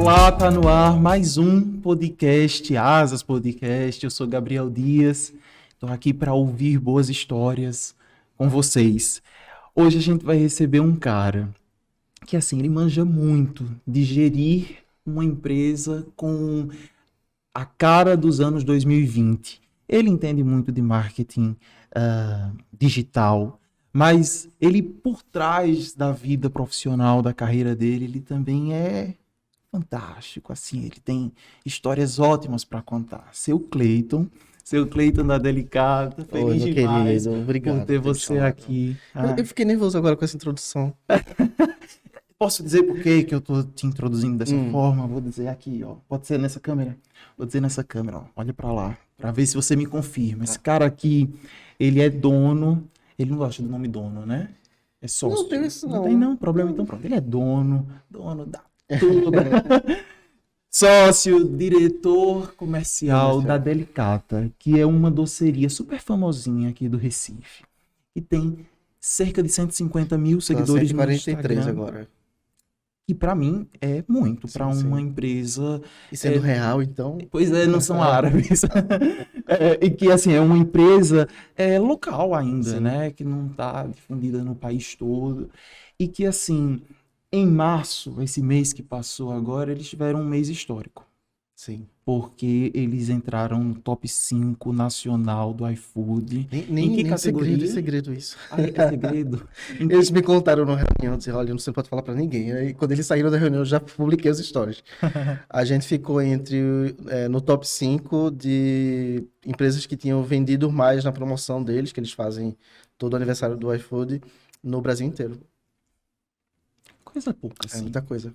Olá, tá no ar mais um podcast, Asas Podcast. Eu sou Gabriel Dias, estou aqui para ouvir boas histórias com vocês. Hoje a gente vai receber um cara que, assim, ele manja muito de gerir uma empresa com a cara dos anos 2020. Ele entende muito de marketing digital, mas ele, por trás da vida profissional, da carreira dele, ele também é fantástico, assim, ele tem histórias ótimas para contar. Seu Cleiton da Delicata, Oi, feliz meu demais querido, obrigado por ter por ter me você chamado. aqui. Eu fiquei nervoso agora com essa introdução. Posso dizer por que eu tô te introduzindo dessa Hum. forma? Vou dizer aqui, ó. Pode ser nessa câmera? Vou dizer nessa câmera, ó. Olha para lá, para ver se você me confirma. Esse cara aqui, ele é dono. Ele não gosta do nome dono, né? É sócio. Não tem isso, Não não. tem não, problema então pronto. Ele é dono da tudo. Sócio, diretor comercial da Delicata, que é uma doceria super famosinha aqui do Recife, que tem cerca de 150 mil seguidores no 143 Instagram, agora. que para mim é muito para Sim, uma sim. empresa. E sendo real, então. Pois é, não são árabes. E que, assim, é uma empresa local ainda, Sim. né? Que não está difundida no país todo. E que, assim, em março, esse mês que passou agora, eles tiveram um mês histórico. Sim. Porque eles entraram no top 5 nacional do iFood. Nem, Em que nem categoria? segredo isso. Ah, é segredo? Eles me contaram na reunião, disseram, olha, você não pode falar pra ninguém. Aí quando eles saíram da reunião, eu já publiquei as histórias. A gente ficou no top 5 de empresas que tinham vendido mais na promoção deles, que eles fazem todo o aniversário do iFood, no Brasil inteiro. Coisa pouca, É assim. muita coisa.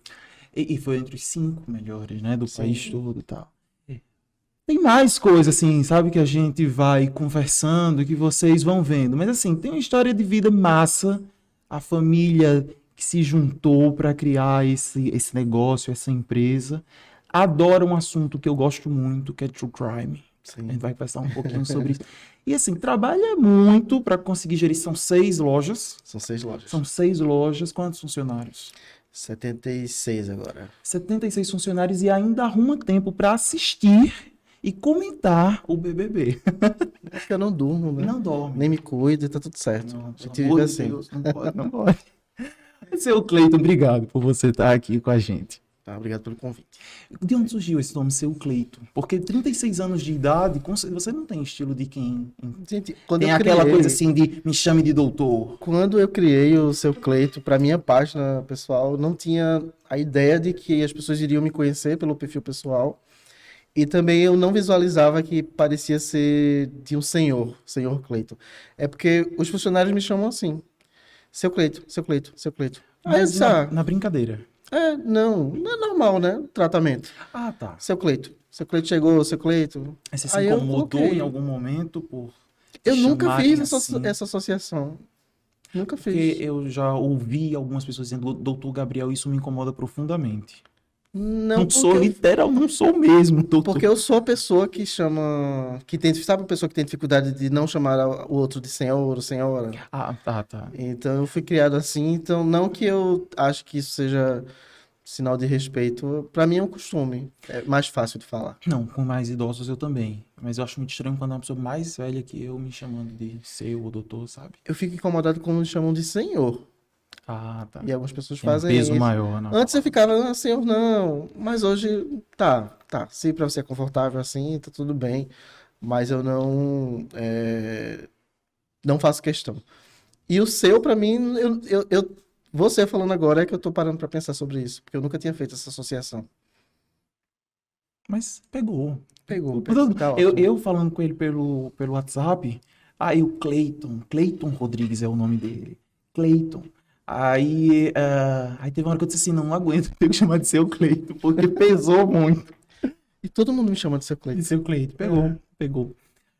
E foi entre os 5 melhores, né? Do Sim. país todo e tal. Tem mais coisa, assim, sabe? Que a gente vai conversando, que vocês vão vendo. Mas, assim, tem uma história de vida massa. A família que se juntou para criar esse negócio, essa empresa. Adora um assunto que eu gosto muito, que é True Crime. Sim. A gente vai conversar um pouquinho sobre isso. E, assim, trabalha muito para conseguir gerir. São 6 lojas. São 6 lojas. São 6 lojas. Quantos funcionários? 76 agora. 76 funcionários e ainda arruma tempo para assistir e comentar o BBB. É porque eu não durmo, né? Não dorme. Nem me cuido, tá tudo certo. Não, A pelo gente amor vive de assim. Deus, não pode, não pode. Seu Cleiton, obrigado por você estar aqui com a gente. Tá, obrigado pelo convite. De onde surgiu esse nome, Seu Cleiton? Porque 36 anos de idade, você não tem estilo de quem Gente, quando tem eu aquela criei, coisa assim de me chame de doutor. quando eu criei o Seu Cleito para minha página pessoal, não tinha a ideia de que as pessoas iriam me conhecer pelo perfil pessoal. E também eu não visualizava que parecia ser de um senhor Cleito. É porque os funcionários me chamam assim. Seu Cleito, seu Cleito, seu Cleito. Aí eu Mas disse, ah, na brincadeira. não é normal, né? Tratamento. Ah, tá. Seu Cleito chegou, seu Cleito. Aí você se Aí eu incomodou coloquei. em algum momento por Eu te nunca chamarem fiz assim? essa associação. Nunca Porque fiz. eu já ouvi algumas pessoas dizendo, doutor Gabriel, isso me incomoda profundamente. Não, Sou literal, não sou mesmo, doutor. porque eu sou a pessoa que chama, sabe a pessoa que tem dificuldade de não chamar o outro de senhor ou senhora? Ah, tá. Então eu fui criado assim, então não que eu acho que isso seja sinal de respeito, pra mim é um costume, é mais fácil de falar. Não, com mais idosos eu também. Mas eu acho muito estranho quando é uma pessoa mais velha que eu me chamando de seu ou doutor, sabe? Eu fico incomodado quando me chamam de senhor, Ah, tá. e algumas pessoas Tem um fazem peso isso. maior, não. Antes eu ficava, senhor, não, mas hoje tá, se pra você é confortável assim, tá tudo bem, mas eu não faço questão. E o seu, pra mim, você falando agora é que eu tô parando pra pensar sobre isso, porque eu nunca tinha feito essa associação. Mas pegou. Pegou, tá Eu, ótimo. eu falando com ele pelo WhatsApp, aí o Cleiton Rodrigues é o nome dele. Cleiton. Aí teve uma hora que eu disse assim, não aguento, tenho que chamar de seu Cleiton, porque pesou muito. E todo mundo me chama de seu De Cleiton. seu Cleiton, pegou.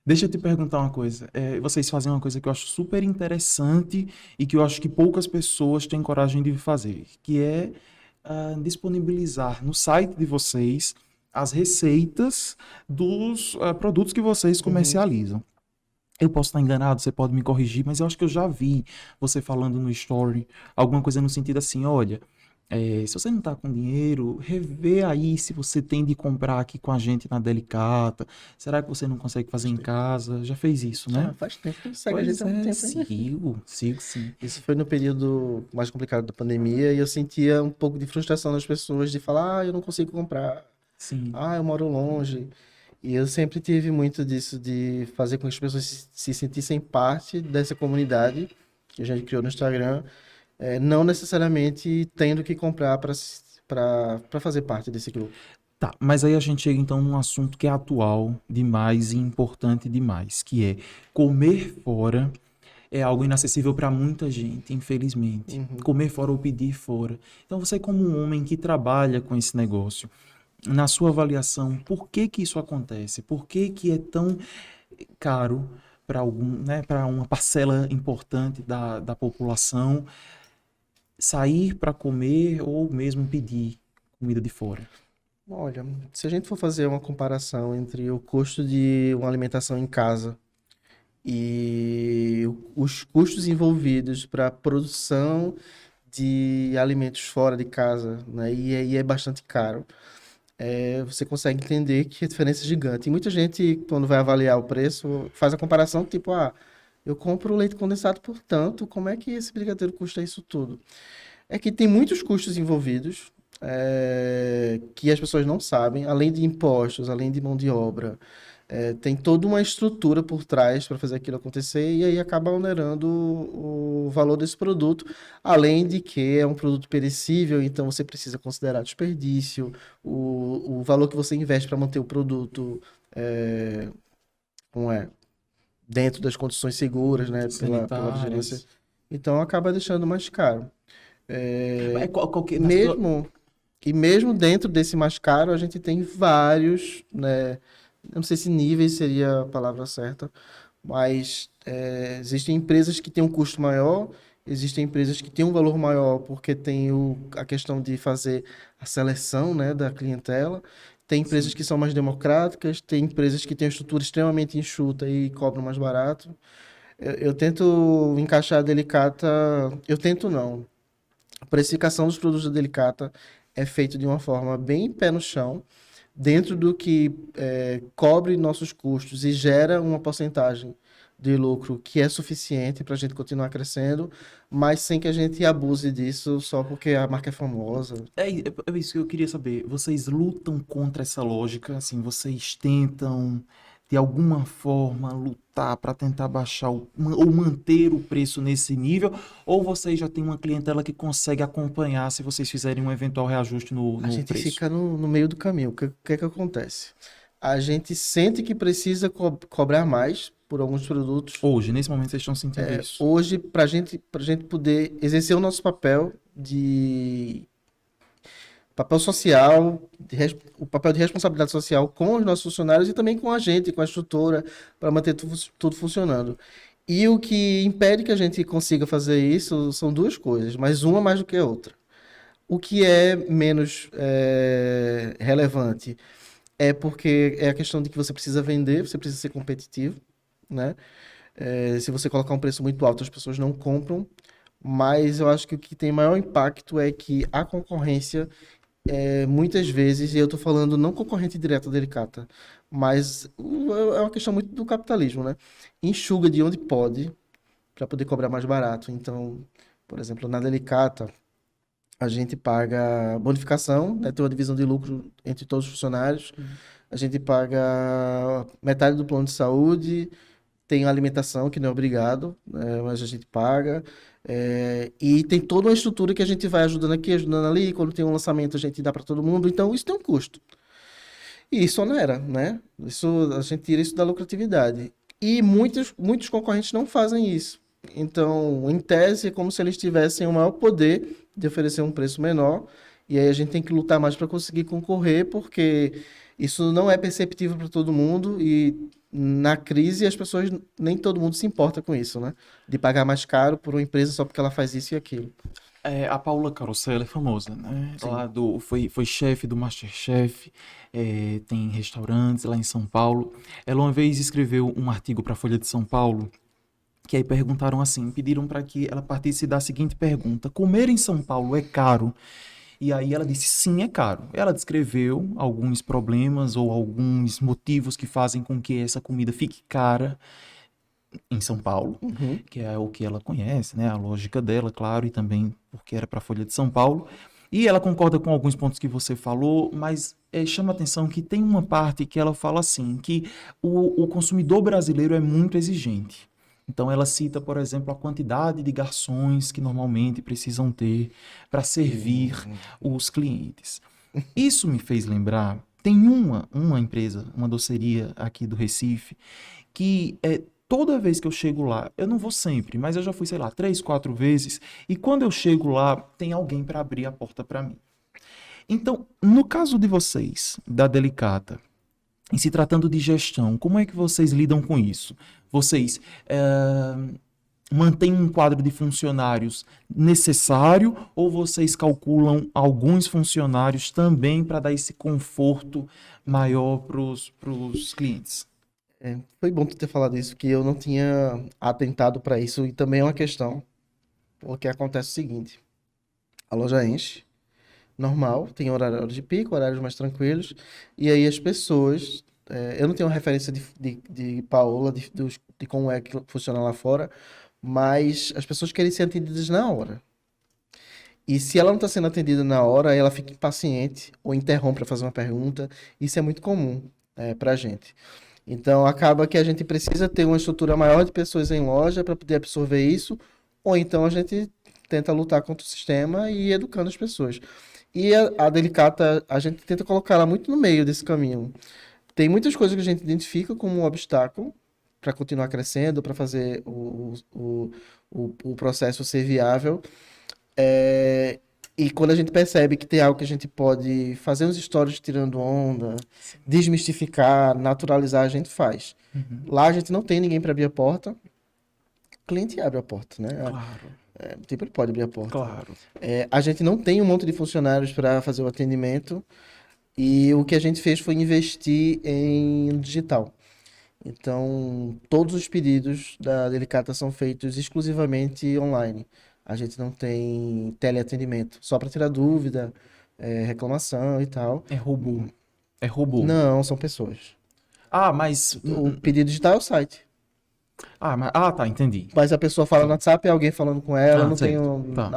Deixa eu te perguntar uma coisa. Vocês fazem uma coisa que eu acho super interessante e que eu acho que poucas pessoas têm coragem de fazer, que é disponibilizar no site de vocês as receitas dos produtos que vocês comercializam. Eu posso estar enganado, você pode me corrigir, mas eu acho que eu já vi você falando no story alguma coisa no sentido assim, olha, Se você não está com dinheiro, revê aí se você tem de comprar aqui com a gente na Delicata. Será que você não consegue fazer em casa? Já fez isso, né? Faz tempo que segue a gente Pois há muito é, tempo ainda. sigo sim. Isso foi no período mais complicado da pandemia e eu sentia um pouco de frustração das pessoas de falar, eu não consigo comprar, Sim, eu moro longe. E eu sempre tive muito disso, de fazer com que as pessoas se sentissem parte dessa comunidade que a gente criou no Instagram, não necessariamente tendo que comprar para fazer parte desse grupo. tá. Mas aí a gente chega então num assunto que é atual demais e importante demais, que é comer fora é algo inacessível para muita gente, infelizmente. Uhum. Comer fora ou pedir fora. Então você como um homem que trabalha com esse negócio, na sua avaliação, por que que isso acontece? Por que que é tão caro para né, para uma parcela importante da população sair para comer ou mesmo pedir comida de fora? Olha, se a gente for fazer uma comparação entre o custo de uma alimentação em casa e os custos envolvidos para a produção de alimentos fora de casa, né? E aí é bastante caro. Você consegue entender que a diferença é gigante. E muita gente, quando vai avaliar o preço, faz a comparação, tipo, eu compro leite condensado por tanto, como é que esse brigadeiro custa isso tudo? É que tem muitos custos envolvidos, que as pessoas não sabem, além de impostos, além de mão de obra. Tem toda uma estrutura por trás para fazer aquilo acontecer e aí acaba onerando o valor desse produto, além de que é um produto perecível, então você precisa considerar desperdício, o valor que você investe para manter o produto é, como é, dentro das condições seguras, né, pela vigilância. Sanitárias. Então acaba deixando mais caro. É, na sua... Mesmo e mesmo dentro desse mais caro, a gente tem vários, né? Eu não sei se níveis seria a palavra certa, mas existem empresas que têm um custo maior, existem empresas que têm um valor maior porque tem a questão de fazer a seleção, né, da clientela. Tem empresas Sim. que são mais democráticas, tem empresas que têm uma estrutura extremamente enxuta e cobram mais barato. Eu tento encaixar a Delicata, eu tento não. A precificação dos produtos da Delicata é feita de uma forma bem pé no chão, dentro do que cobre nossos custos e gera uma porcentagem de lucro que é suficiente para a gente continuar crescendo, mas sem que a gente abuse disso só porque a marca é famosa. É isso que eu queria saber. Vocês lutam contra essa lógica? Assim, vocês tentam, de alguma forma, lutar para tentar baixar ou manter o preço nesse nível? Ou vocês já têm uma clientela que consegue acompanhar se vocês fizerem um eventual reajuste A no gente preço? fica no meio do caminho. O que acontece? A gente sente que precisa cobrar mais por alguns produtos. Hoje, nesse momento, vocês estão sentindo isso? Hoje, para gente poder exercer o nosso papel de papel social, o papel de responsabilidade social com os nossos funcionários e também com a gente, com a estrutura, para manter tudo funcionando. E o que impede que a gente consiga fazer isso são duas coisas, mas uma mais do que a outra. O que é menos relevante é porque é a questão de que você precisa vender, você precisa ser competitivo, né? Se você colocar um preço muito alto, as pessoas não compram, mas eu acho que o que tem maior impacto é que a concorrência, muitas vezes, e eu estou falando não concorrente direta da Delicata, mas é uma questão muito do capitalismo, né? Enxuga de onde pode para poder cobrar mais barato. Então, por exemplo, na Delicata, a gente paga bonificação, né? Tem uma divisão de lucro entre todos os funcionários. A gente paga metade do plano de saúde, tem alimentação que não é obrigado, né, mas a gente paga. E tem toda uma estrutura que a gente vai ajudando aqui, ajudando ali. Quando tem um lançamento, a gente dá para todo mundo. Então, isso tem um custo. E isso onera, né? A gente tira isso da lucratividade. E muitos concorrentes não fazem isso. Então, em tese, é como se eles tivessem o maior poder de oferecer um preço menor. E aí a gente tem que lutar mais para conseguir concorrer, porque isso não é perceptível para todo mundo. E na crise, as pessoas, nem todo mundo se importa com isso, né? De pagar mais caro por uma empresa só porque ela faz isso e aquilo. A Paula Carosella é famosa, né? Sim. Foi chefe do MasterChef, tem restaurantes lá em São Paulo. Ela uma vez escreveu um artigo para a Folha de São Paulo, que aí perguntaram assim, pediram para que ela partisse da seguinte pergunta: comer em São Paulo é caro? E aí ela disse, sim, é caro. Ela descreveu alguns problemas ou alguns motivos que fazem com que essa comida fique cara em São Paulo, Uhum. que é o que ela conhece, né? A lógica dela, claro, e também porque era para a Folha de São Paulo. E ela concorda com alguns pontos que você falou, mas chama a atenção que tem uma parte que ela fala assim, que o consumidor brasileiro é muito exigente. Então ela cita, por exemplo, a quantidade de garçons que normalmente precisam ter para servir os clientes. Isso me fez lembrar, tem uma empresa, uma doceria aqui do Recife, que toda vez que eu chego lá, eu não vou sempre, mas eu já fui, sei lá, 3, 4 vezes, e quando eu chego lá, tem alguém para abrir a porta para mim. Então, no caso de vocês, da Delicata, em se tratando de gestão, como é que vocês lidam com isso? Vocês mantêm um quadro de funcionários necessário ou vocês calculam alguns funcionários também para dar esse conforto maior para os clientes? Foi bom tu ter falado isso, que eu não tinha atentado para isso, e também é uma questão, porque acontece o seguinte: a loja enche, normal, tem horário de pico, horários mais tranquilos, e aí as pessoas. Eu não tenho uma referência de Paola, de como é que funciona lá fora, mas as pessoas querem ser atendidas na hora. E se ela não está sendo atendida na hora, ela fica impaciente ou interrompe para fazer uma pergunta. Isso é muito comum para a gente. Então, acaba que a gente precisa ter uma estrutura maior de pessoas em loja para poder absorver isso, ou então a gente tenta lutar contra o sistema e ir educando as pessoas. E a Delicata, a gente tenta colocar ela muito no meio desse caminho. Tem muitas coisas que a gente identifica como um obstáculo para continuar crescendo, para fazer o processo ser viável. E quando a gente percebe que tem algo que a gente pode fazer uns stories tirando onda, desmistificar, naturalizar, a gente faz. Lá a gente não tem ninguém para abrir a porta, o cliente abre a porta, né? Claro, Tipo, ele pode abrir a porta. claro. A gente não tem um monte de funcionários para fazer o atendimento, e o que a gente fez foi investir em digital. Então, todos os pedidos da Delicata são feitos exclusivamente online. A gente não tem teleatendimento, só para tirar dúvida, reclamação e tal. É robô. É robô. Não, são pessoas. Ah, mas. O pedido digital é o site. Tá, entendi. Mas a pessoa fala no WhatsApp, é alguém falando com ela, não tem Certo. um Tá.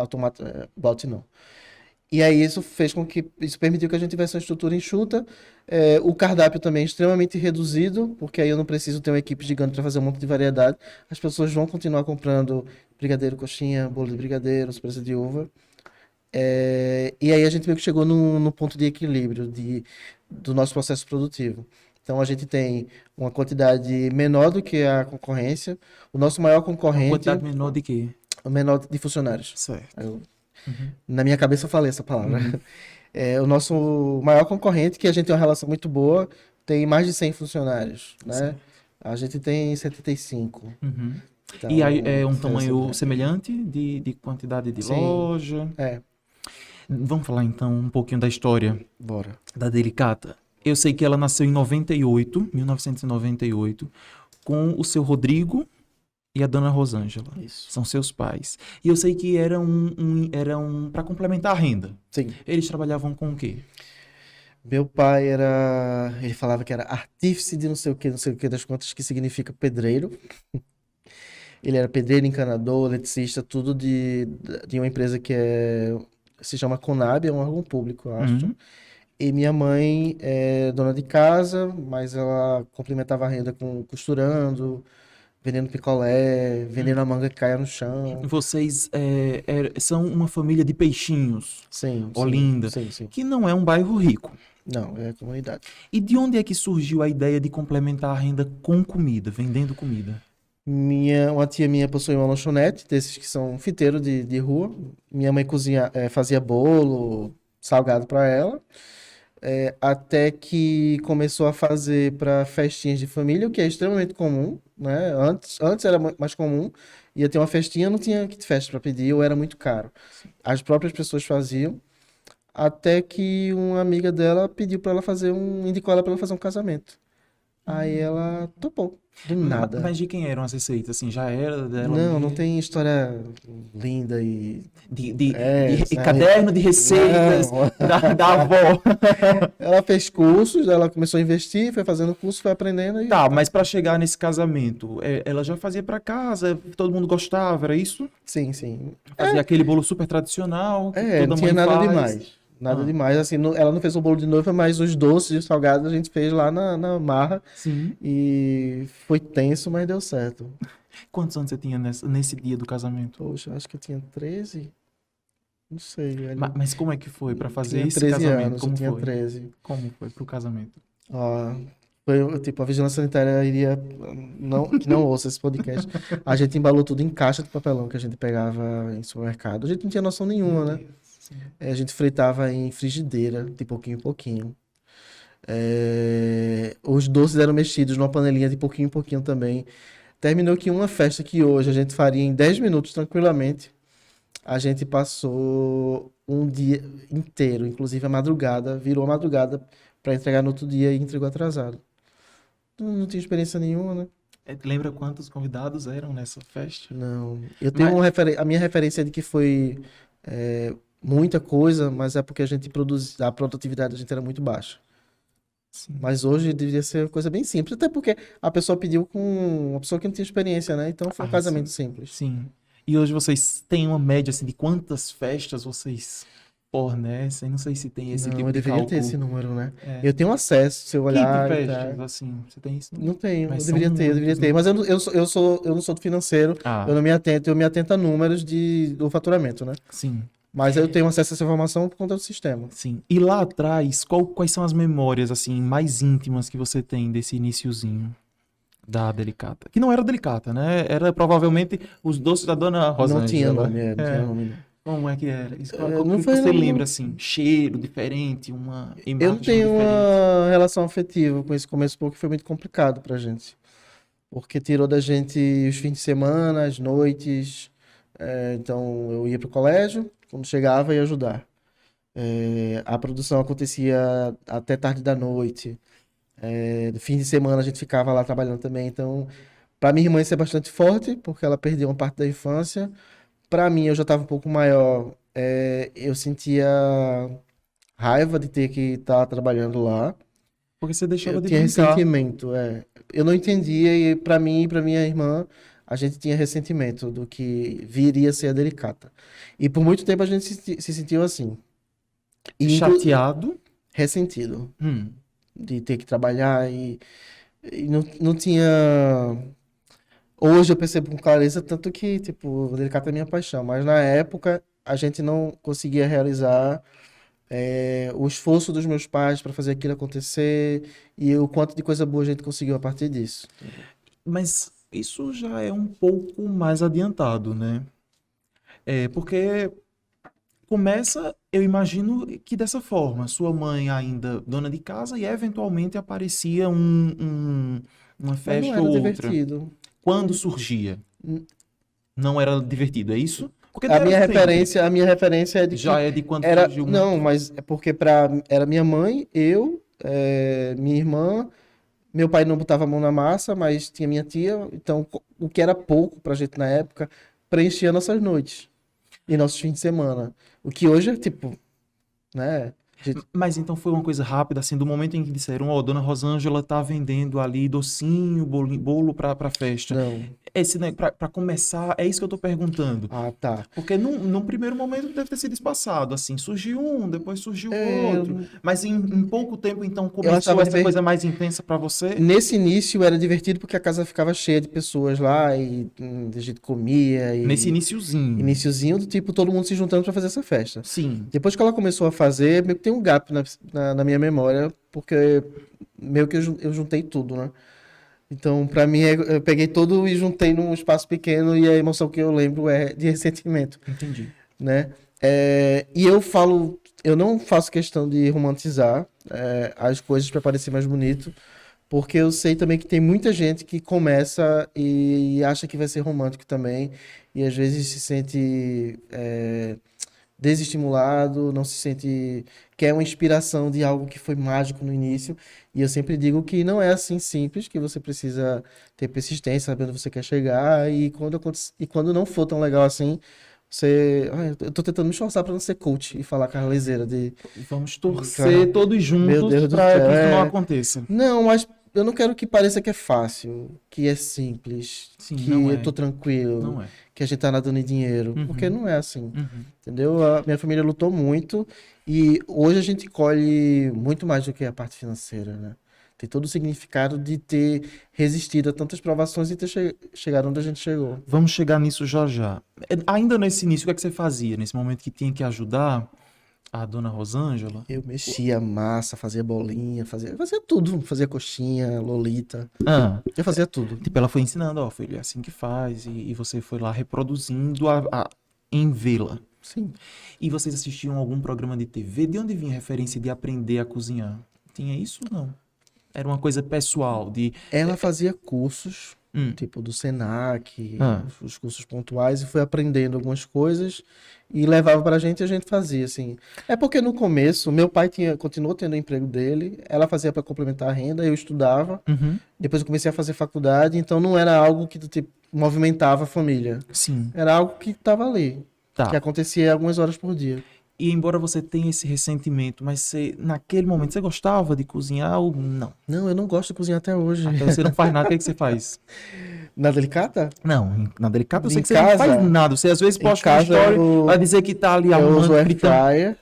bot, não. E aí isso permitiu que a gente tivesse uma estrutura enxuta. O cardápio também é extremamente reduzido, porque aí eu não preciso ter uma equipe gigante para fazer um monte de variedade. As pessoas vão continuar comprando brigadeiro, coxinha, bolo de brigadeiro, surpresa de uva. E aí a gente meio que chegou no ponto de equilíbrio do nosso processo produtivo. Então a gente tem uma quantidade menor do que a concorrência. O nosso maior Uma concorrente, quantidade menor de quê? o menor de funcionários. Certo. Na minha cabeça eu falei essa palavra. O nosso maior concorrente, que a gente tem uma relação muito boa, tem mais de 100 funcionários, né? Certo. A gente tem 75. Uhum. Então, E aí é um diferença tamanho grande. semelhante de quantidade de Sim. loja. É, Vamos falar então um pouquinho da história bora. da Delicata. Eu sei que ela nasceu em 1998, com o seu Rodrigo e a dona Rosângela. Isso. São seus pais. E eu sei que era para complementar a renda. Sim. Eles trabalhavam com o quê? Meu pai ele falava que era artífice de não sei o que das contas, que significa pedreiro. Ele era pedreiro, encanador, eletricista, tudo de uma empresa que se chama Conab, é um órgão público, eu acho. Uhum. E minha mãe é dona de casa, mas ela complementava a renda costurando, vendendo picolé, vendendo a manga que caia no chão. Vocês são uma família de peixinhos, Sim, Olinda, sim. que não é um bairro rico. Não, é comunidade. E de onde é que surgiu a ideia de complementar a renda com comida, vendendo comida? Uma tia minha possui uma lanchonete, desses que são fiteiro de rua. Minha mãe fazia bolo, salgado para ela. Até que começou a fazer para festinhas de família, o que é extremamente comum, né? Antes era mais comum, ia ter uma festinha, não tinha kit festa para pedir, ou era muito caro. As próprias pessoas faziam, até que uma amiga dela indicou ela para ela fazer um casamento. Aí ela topou, do nada. Mas de quem eram as receitas? Assim, já era dela Não, não mesmo? tem história linda e... sabe? Caderno de receitas Não. da avó. Ela fez cursos, ela começou a investir, foi fazendo curso, foi aprendendo e... Tá, mas pra chegar nesse casamento, ela já fazia pra casa, todo mundo gostava, era isso? Sim, sim. Fazia aquele bolo super tradicional que Não toda tinha mãe nada faz. demais. Nada Ah, demais. Assim, ela não fez o bolo de noiva, mas os doces e os salgados a gente fez lá na marra. sim. E foi tenso, mas deu certo. Quantos anos você tinha nesse dia do casamento? Poxa, acho que eu tinha 13. Não sei, velho. Mas como é que foi pra fazer Tinha esse 13 casamento? anos, eu Como tinha foi? 13. Como foi pro casamento? Ó, foi, tipo, a vigilância sanitária iria... Não, que não ouça esse podcast. A gente embalou tudo em caixa de papelão que a gente pegava em supermercado. A gente não tinha noção nenhuma, né? Sim. A gente fritava em frigideira, de pouquinho em pouquinho. Os doces eram mexidos numa panelinha de pouquinho em pouquinho também. Terminou que uma festa que hoje a gente faria em 10 minutos tranquilamente, a gente passou um dia inteiro, inclusive a madrugada, virou a madrugada para entregar no outro dia e entregou atrasado. Não tinha experiência nenhuma, né? Lembra quantos convidados eram nessa festa? Não. Eu tenho Mas, a minha referência é de que foi muita coisa, mas é porque a gente produzia, a produtividade da gente era muito baixa. sim, Mas hoje deveria ser uma coisa bem simples, até porque a pessoa pediu com uma pessoa que não tinha experiência, né? Então foi um casamento sim, simples. sim. E hoje vocês têm uma média assim de quantas festas vocês fornecem? Não sei se tem esse Não, tipo eu de deveria ter esse cálculo. número, né? É. Eu tenho acesso, se eu Que de olhar e festas, tal. assim, você tem isso? Não tenho, Mas eu são deveria muitos, ter. né? Mas eu não sou do financeiro, Ah, eu não me atento, eu me atento a números do faturamento, né? sim, Mas eu tenho acesso a essa informação por conta do sistema. sim. E lá atrás, quais são as memórias assim mais íntimas que você tem desse iniciozinho da Delicata? Que não era Delicata, né? Era provavelmente os doces da Dona Não tinha Rosângela. nome, não tinha É. nome. Não. Como é que era? Não O que foi, você não, lembra assim? Cheiro diferente, uma eu não imagem tenho diferente. uma relação afetiva com esse começo porque foi muito complicado pra gente. Porque tirou da gente os fins de semana, as noites. Então eu ia pro colégio, quando chegava ia ajudar. A produção acontecia até tarde da noite. No fim de semana a gente ficava lá trabalhando também. Então, para minha irmã isso é bastante forte, porque ela perdeu uma parte da infância. Para mim, eu já estava um pouco maior. Eu sentia raiva de ter que estar trabalhando lá. Porque você Eu deixava de tinha brincar. ressentimento, Eu não entendia e para mim e para minha irmã, a gente tinha ressentimento do que viria a ser a Delicata. E por muito tempo a gente se sentiu assim. E Chateado. ressentido Hum. de ter que trabalhar e não tinha. Hoje eu percebo com clareza, tanto que, tipo, o Delicata é minha paixão, mas na época a gente não conseguia realizar o esforço dos meus pais para fazer aquilo acontecer e o quanto de coisa boa a gente conseguiu a partir disso. Mas isso já é um pouco mais adiantado, né? Porque começa, eu imagino que dessa forma, sua mãe ainda dona de casa e eventualmente aparecia uma Mas não festa era ou outra. divertido. Quando surgia, não era divertido, é isso? Porque A era minha sempre. referência, a minha referência é de Já que é de quando era, surgiu não, muito. mas é porque era minha mãe, minha irmã, meu pai não botava a mão na massa, mas tinha minha tia, então o que era pouco pra gente na época preenchia nossas noites e nossos fins de semana. O que hoje é tipo, né? Mas então foi uma coisa rápida, assim, do momento em que disseram, ó, Dona Rosângela tá vendendo ali docinho, bolo pra festa. Não. Esse, né, pra começar, é isso que eu tô perguntando. Ah, tá. Porque num primeiro momento deve ter sido espaçado, assim, surgiu um, depois surgiu outro. Eu, Mas em pouco tempo, então, eu começou achava essa divertido. coisa mais intensa pra você? Nesse início era divertido porque a casa ficava cheia de pessoas lá e a gente comia Nesse e iniciozinho. iniciozinho do tipo todo mundo se juntando pra fazer essa festa. Sim, Depois que ela começou a fazer, meio que tem um gap na minha memória, porque meio que eu juntei tudo, né? Então, pra mim, eu peguei tudo e juntei num espaço pequeno e a emoção que eu lembro é de ressentimento, entendi. né? E eu não faço questão de romantizar as coisas para parecer mais bonito, porque eu sei também que tem muita gente que começa e acha que vai ser romântico também, e às vezes se sente desestimulado, não se sente, quer uma inspiração de algo que foi mágico no início. E eu sempre digo que não é assim simples, que você precisa ter persistência, saber onde você quer chegar. E quando não for tão legal assim, você. Ai, eu tô tentando me esforçar para não ser coach e falar com a leseira de. Vamos Cara, torcer todos meu juntos Deus do para céu. que isso não aconteça. Não, mas eu não quero que pareça que é fácil, que é simples, Sim, que não eu é. tô tranquilo, Não é. que a gente tá nadando em dinheiro, porque Uhum, não é assim, uhum. entendeu? A minha família lutou muito e hoje a gente colhe muito mais do que a parte financeira, né? Tem todo o significado de ter resistido a tantas provações e ter chegado onde a gente chegou. Vamos chegar nisso já já. Ainda nesse início, o que é que você fazia? Nesse momento que tinha que ajudar a dona Rosângela? Eu mexia massa, fazia bolinha, fazia tudo, fazia coxinha, lolita, Ah, eu fazia tudo. tipo, ela foi ensinando, ó, filho, é assim que faz. E você foi lá reproduzindo em vê-la. Sim. E vocês assistiam algum programa de TV? De onde vinha a referência de aprender a cozinhar? Tinha isso ou não? Era uma coisa pessoal, de... Ela fazia cursos, Hum, tipo do Senac, ah, os cursos pontuais, e foi aprendendo algumas coisas e levava pra gente e a gente fazia, assim. É porque no começo, meu pai continuou tendo o emprego dele, ela fazia para complementar a renda, eu estudava, uhum, depois eu comecei a fazer faculdade, então não era algo que tipo, movimentava a família. sim, Era algo que estava ali, que tá. acontecia algumas horas por dia. E embora você tenha esse ressentimento, mas você, naquele momento você gostava de cozinhar ou não? Não, eu não gosto de cozinhar até hoje. Até você não faz nada, o que é que você faz? Na Delicata? Não, na delicada eu sei Em que você não faz casa, nada. Você às vezes em posta uma casa story, vai dizer que tá ali eu uso arrumando, air fritando. fryer.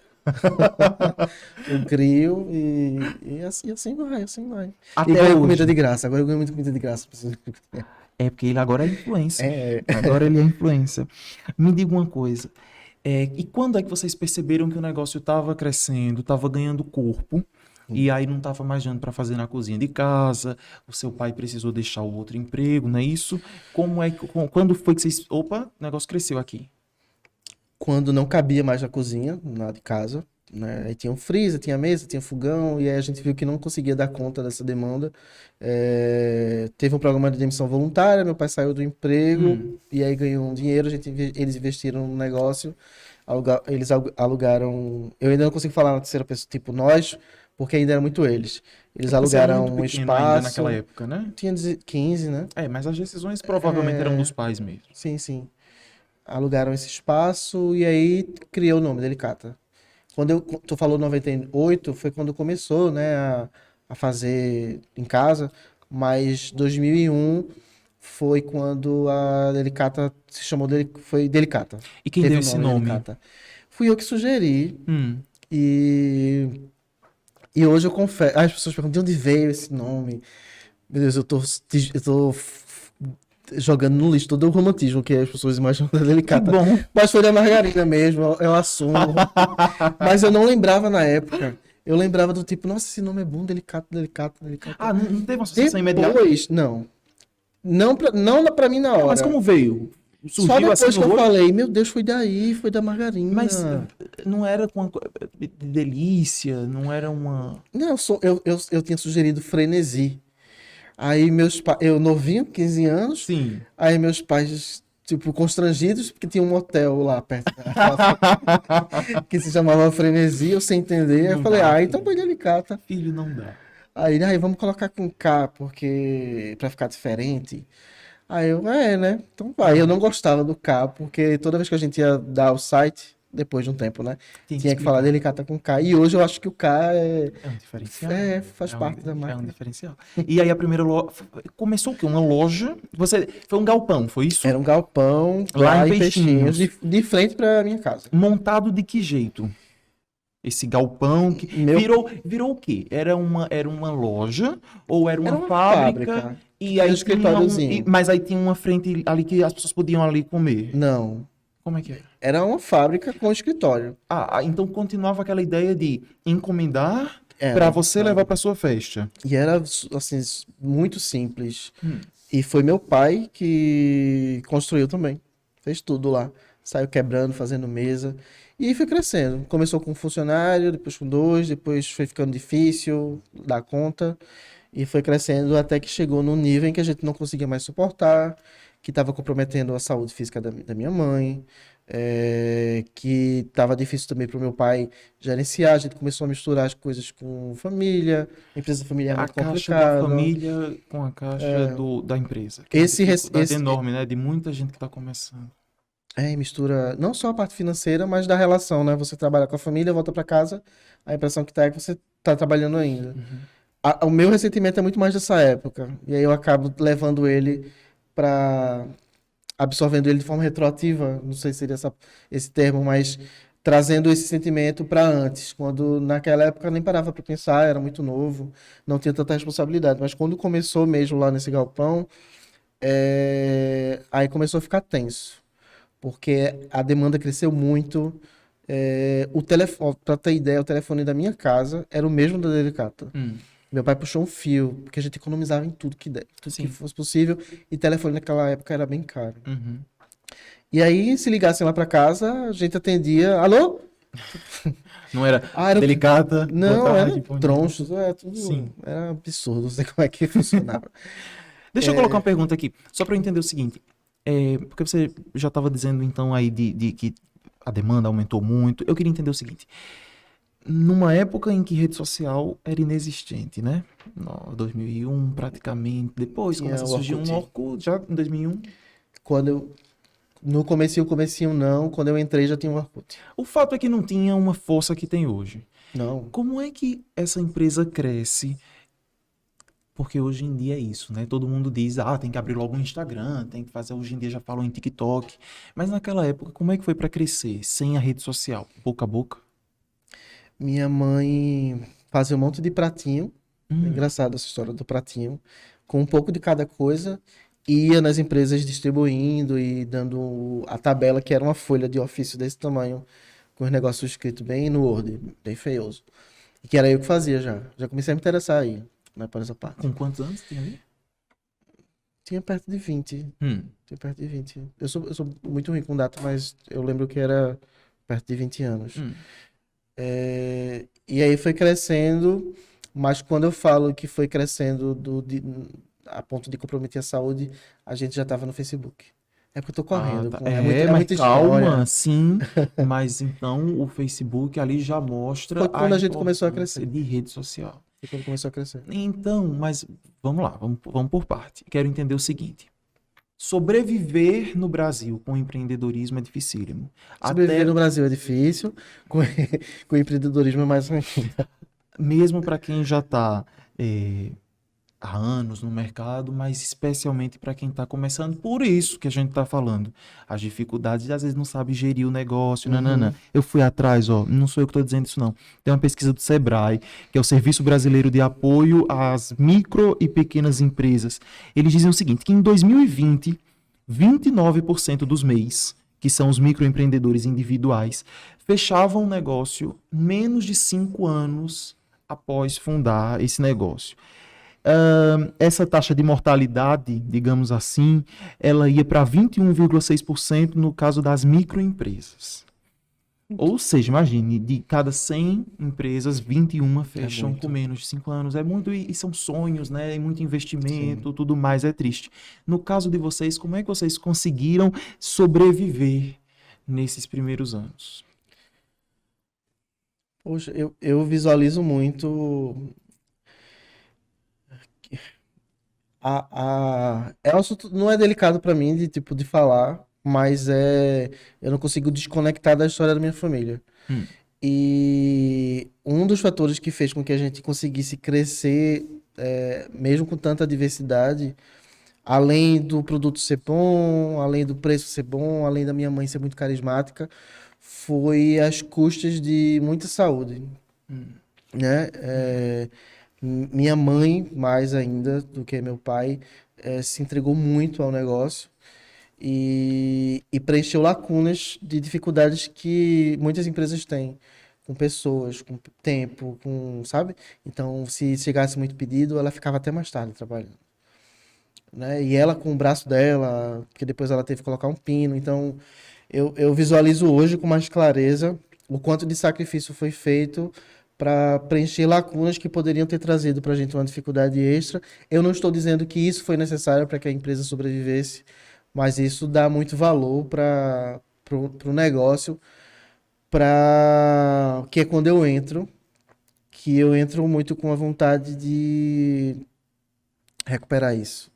Eu crio e assim vai, assim vai. E Até ganho hoje. comida de graça. Agora eu ganho muita comida de graça. É porque ele agora é influencer. É, Agora ele é influencer. Me diga uma coisa. E quando é que vocês perceberam que o negócio estava crescendo, estava ganhando corpo, e aí não estava mais dando para fazer na cozinha de casa, o seu pai precisou deixar o outro emprego, não é isso? Quando foi que vocês... Opa, o negócio cresceu aqui. quando não cabia mais na cozinha, lá de casa, né? Aí tinha um freezer, tinha mesa, tinha fogão, e aí a gente viu que não conseguia dar conta dessa demanda. Teve um programa de demissão voluntária, meu pai saiu do emprego, e aí ganhou um dinheiro, eles investiram no negócio, eles alugaram. Eu ainda não consigo falar na terceira pessoa, tipo nós, porque ainda era muito eles. Eles Você era alugaram muito um pequeno ainda espaço, naquela época, né? tinha 15, né? Mas as decisões provavelmente eram dos pais mesmo. Sim, sim. Alugaram esse espaço e aí criou o nome, Delicata. Tu falou 98, foi quando começou, né, a fazer em casa, mas 2001 foi quando a Delicata se chamou, foi Delicata. E quem Teve deu o esse nome nome? Delicata. Fui eu que sugeri Hum. e, e hoje eu confesso, as pessoas perguntam de onde veio esse nome. Meu Deus, eu tô jogando no lixo todo o romantismo que as pessoas imaginam da Que Delicata. bom. Mas foi da Margarida mesmo, eu assumo. Mas eu não lembrava na época. Eu lembrava do tipo, nossa, esse nome é bom, Delicata, Delicata, Delicata. Ah, não teve uma associação imediata? Depois, não. Não pra mim na Mas hora. como veio? Só Surgiu assim depois que no eu olho? falei, meu Deus, foi daí, foi da Margarina. Mas não era com de delícia, não era uma... Não, eu tinha sugerido frenesi. Aí meus pais, eu novinho, 15 anos, Sim. aí meus pais, tipo, constrangidos, porque tinha um motel lá perto da casa, que se chamava Frenesi, eu sem entender. Aí eu Não falei, dá, então filho. põe Delicata. Filho, não dá. Aí vamos colocar com K, porque pra ficar diferente. Aí eu, né? Então vai. Eu não gostava do K, porque toda vez que a gente ia dar o site, depois de um tempo, né? Tem que Tinha que falar explicar. Delicata com K. E hoje eu acho que o K É um diferencial. faz parte da É um marca. diferencial. E aí a primeira loja... Começou o quê? Uma loja? Foi um galpão, foi isso? Era um galpão Lá lá em em Peixinhos, Peixinhos. de frente pra minha casa. Montado de que jeito? Esse galpão que Meu virou o quê? Era uma loja ou era Era uma uma fábrica? fábrica. E Tinha aí um tinha escritóriozinho. mas aí tinha uma frente ali que as pessoas podiam ali comer. Não. Como é que é? Era uma fábrica com escritório. Então continuava aquela ideia de encomendar Era. para você levar para sua festa. E era, assim, muito simples. Hum. E foi meu pai que construiu também. Fez tudo lá. Saiu quebrando, fazendo mesa. E foi crescendo. Começou com um funcionário, depois com dois, depois foi ficando difícil dar conta. E foi crescendo até que chegou num nível em que a gente não conseguia mais suportar, que estava comprometendo a saúde física da minha mãe. que estava difícil também para o meu pai gerenciar. A gente começou a misturar as coisas com família, empresa familiar é A muito caixa da complicado. família com a caixa da empresa. Que é uma Esse, dificuldade esse, enorme, né? De muita gente que está começando. mistura não só a parte financeira, mas da relação, né? Você trabalha com a família, volta para casa, a impressão que tá é que você tá trabalhando ainda. O meu ressentimento é muito mais dessa época, e aí eu acabo levando ele para absorvendo ele de forma retroativa, não sei se seria esse termo, mas trazendo esse sentimento para antes, quando naquela época eu nem parava para pensar, era muito novo, não tinha tanta responsabilidade, mas quando começou mesmo lá nesse galpão, aí começou a ficar tenso, porque a demanda cresceu muito. O telefone, para ter ideia, o telefone da minha casa era o mesmo da Delicata. Hum, Meu pai puxou um fio, porque a gente economizava em tudo que der, tudo que sim. fosse possível, e telefone naquela época era bem caro. Uhum. E aí, se ligassem lá pra casa, a gente atendia. Alô? Não era Era. delicada, boa Não, era tarde, bom dia. tronchos, tudo. Sim. Era absurdo, não sei como é que funcionava. Deixa eu colocar uma pergunta aqui, só para eu entender o seguinte. Porque você já estava dizendo então aí de que a demanda aumentou muito. Eu queria entender o seguinte. Numa época em que rede social era inexistente, né? No 2001 praticamente. Depois Tinha começa a o surgir um Orkut. Orkut já em 2001. Quando eu. No comecinho não, quando eu entrei já tinha o Orkut. O fato é que não tinha uma força que tem hoje. Não. Como é que essa empresa cresce? Porque hoje em dia é isso, né? Todo mundo diz, tem que abrir logo um Instagram, tem que fazer, hoje em dia já falam em TikTok. Mas naquela época, como é que foi para crescer sem a rede social? Boca a boca? Minha mãe fazia um monte de pratinho. É Hum, engraçado essa história do pratinho. Com um pouco de cada coisa. Ia nas empresas distribuindo e dando a tabela, que era uma folha de ofício desse tamanho, com os negócios escritos bem no Word, bem feioso. E que era eu que fazia já. Já comecei a me interessar aí, né, por essa parte. com quantos anos tem ali? Tinha perto de 20. Hum, Tinha perto de 20. Eu sou muito ruim com data, mas eu lembro que era perto de 20 anos. hum. E aí foi crescendo, mas quando eu falo que foi crescendo a ponto de comprometer a saúde, a gente já estava no Facebook. É porque eu tô Ah, correndo. tá. É Mas muita calma, história. sim. Mas então o Facebook ali já mostra Foi a quando a gente começou a importância crescer. de rede social. Foi quando começou a crescer. Então, mas vamos lá, vamos por parte. Quero entender o seguinte. Sobreviver no Brasil com empreendedorismo é dificílimo. Sobreviver Até no Brasil é difícil, com, com empreendedorismo é mais ruim. mesmo para quem já está há anos no mercado, mas especialmente para quem está começando. Por isso que a gente está falando. As dificuldades, às vezes não sabe gerir o negócio, nanana. Eu fui atrás, não sou eu que estou dizendo isso não. Tem uma pesquisa do Sebrae, que é o Serviço Brasileiro de Apoio às Micro e Pequenas Empresas. Eles dizem o seguinte, que em 2020, 29% dos MEIs, que são os microempreendedores individuais, fechavam o negócio menos de 5 anos após fundar esse negócio. Essa taxa de mortalidade, digamos assim, ela ia para 21,6% no caso das microempresas. Ou seja, imagine, de cada 100 empresas, 21 fecham muito. com menos de 5 anos. É muito, e são sonhos, né? E muito investimento, Sim. tudo mais, é triste. No caso de vocês, como é que vocês conseguiram sobreviver nesses primeiros anos? Poxa, eu visualizo muito. É um assunto, não é delicado pra mim de tipo de falar, mas eu não consigo desconectar da história da minha família. Hum, E um dos fatores que fez com que a gente conseguisse crescer, mesmo com tanta diversidade, além do produto ser bom, além do preço ser bom, além da minha mãe ser muito carismática, foi as custas de muita saúde, hum, né? Minha mãe, mais ainda do que meu pai, se entregou muito ao negócio e preencheu lacunas de dificuldades que muitas empresas têm, com pessoas, com tempo, sabe? Então, se chegasse muito pedido, ela ficava até mais tarde trabalhando, né? E ela com o braço dela, que depois ela teve que colocar um pino. Então, eu visualizo hoje com mais clareza o quanto de sacrifício foi feito para preencher lacunas que poderiam ter trazido para a gente uma dificuldade extra. Eu não estou dizendo que isso foi necessário para que a empresa sobrevivesse, mas isso dá muito valor para pro negócio, que é quando que eu entro muito com a vontade de recuperar isso,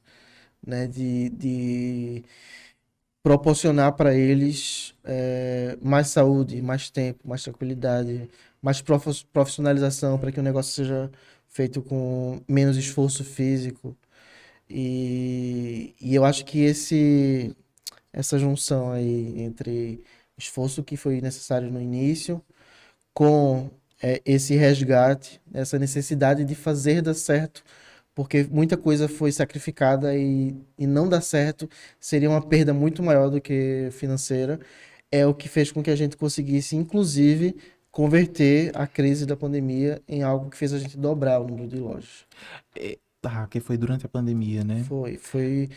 né? De proporcionar para eles mais saúde, mais tempo, mais tranquilidade, mais profissionalização para que o negócio seja feito com menos esforço físico. E eu acho que essa junção aí entre esforço que foi necessário no início com esse resgate, essa necessidade de fazer dar certo, porque muita coisa foi sacrificada e não dar certo seria uma perda muito maior do que financeira, é o que fez com que a gente conseguisse, inclusive, converter a crise da pandemia em algo que fez a gente dobrar o número de lojas. Que foi durante a pandemia, né? Foi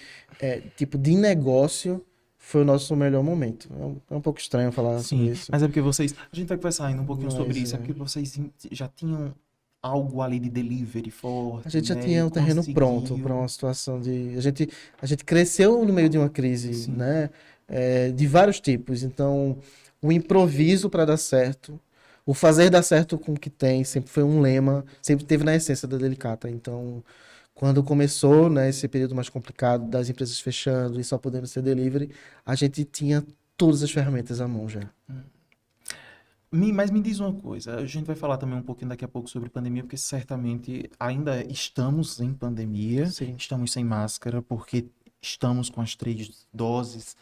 tipo, de negócio, foi o nosso melhor momento. É um pouco estranho falar sobre Sim, isso. mas é porque vocês... A gente vai conversar ainda um pouquinho sobre Mas, isso. É porque vocês já tinham algo ali de delivery forte, a gente já né? tinha E o terreno pronto para conseguiu... uma situação de. A gente cresceu no meio de uma crise, Sim. né? De vários tipos. Então, o improviso para dar certo, o fazer dar certo com o que tem, sempre foi um lema, sempre teve na essência da Delicata. Então, quando começou, né, esse período mais complicado das empresas fechando e só podendo ser delivery, a gente tinha todas as ferramentas à mão já. Mas me diz uma coisa, a gente vai falar também um pouquinho daqui a pouco sobre pandemia, porque certamente ainda estamos em pandemia, Sim. estamos sem máscara, porque estamos com as 3 doses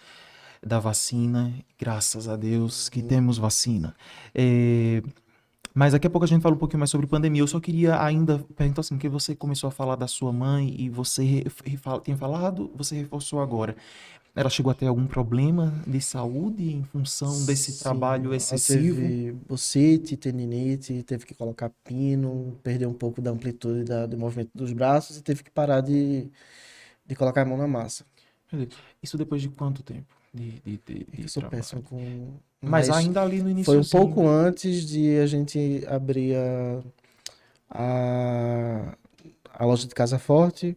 da vacina, graças a Deus que temos vacina. Mas daqui a pouco a gente fala um pouquinho mais sobre pandemia. Eu só queria ainda perguntar assim, que você começou a falar da sua mãe e você tinha falado, você reforçou agora. Ela chegou a ter algum problema de saúde em função desse Sim, trabalho ela excessivo? teve bucite, tendinite, teve que colocar pino, perdeu um pouco da amplitude do movimento dos braços e teve que parar de colocar a mão na massa. Isso depois de quanto tempo Eu de sou trabalho? péssimo com. Mas Mas ainda ali no foi um iniciozinho, pouco antes de a gente abrir a, a loja de Casa Forte,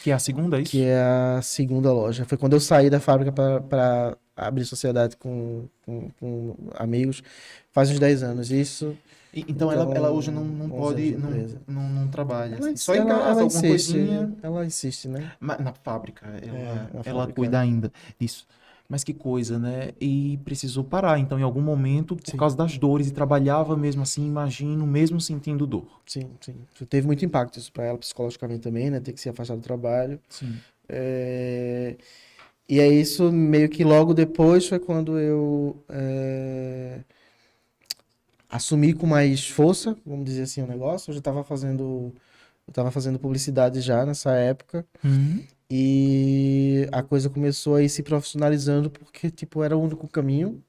que é a segunda, é que isso? é a segunda loja. Foi quando eu saí da fábrica para abrir sociedade com amigos, faz uns 10 anos. Isso, Então ela hoje então, não 11 anos pode, de empresa. não trabalha Ela, assim. ins- Só em casa, alguma insiste, coisinha. ela insiste, né? Mas na fábrica, Na ela fábrica. cuida ainda disso. Mas que coisa, né? E precisou parar, então, em algum momento, por Sim, causa das dores, e trabalhava mesmo assim, imagino, mesmo sentindo dor. sim, sim. Teve muito impacto isso para ela psicologicamente também, né? Ter que se afastar do trabalho. Sim. E é isso, meio que logo depois foi quando eu assumi com mais força, vamos dizer assim, o negócio. Eu tava fazendo publicidade já nessa época. Uhum. E a coisa começou a ir se profissionalizando porque, tipo, era o único caminho.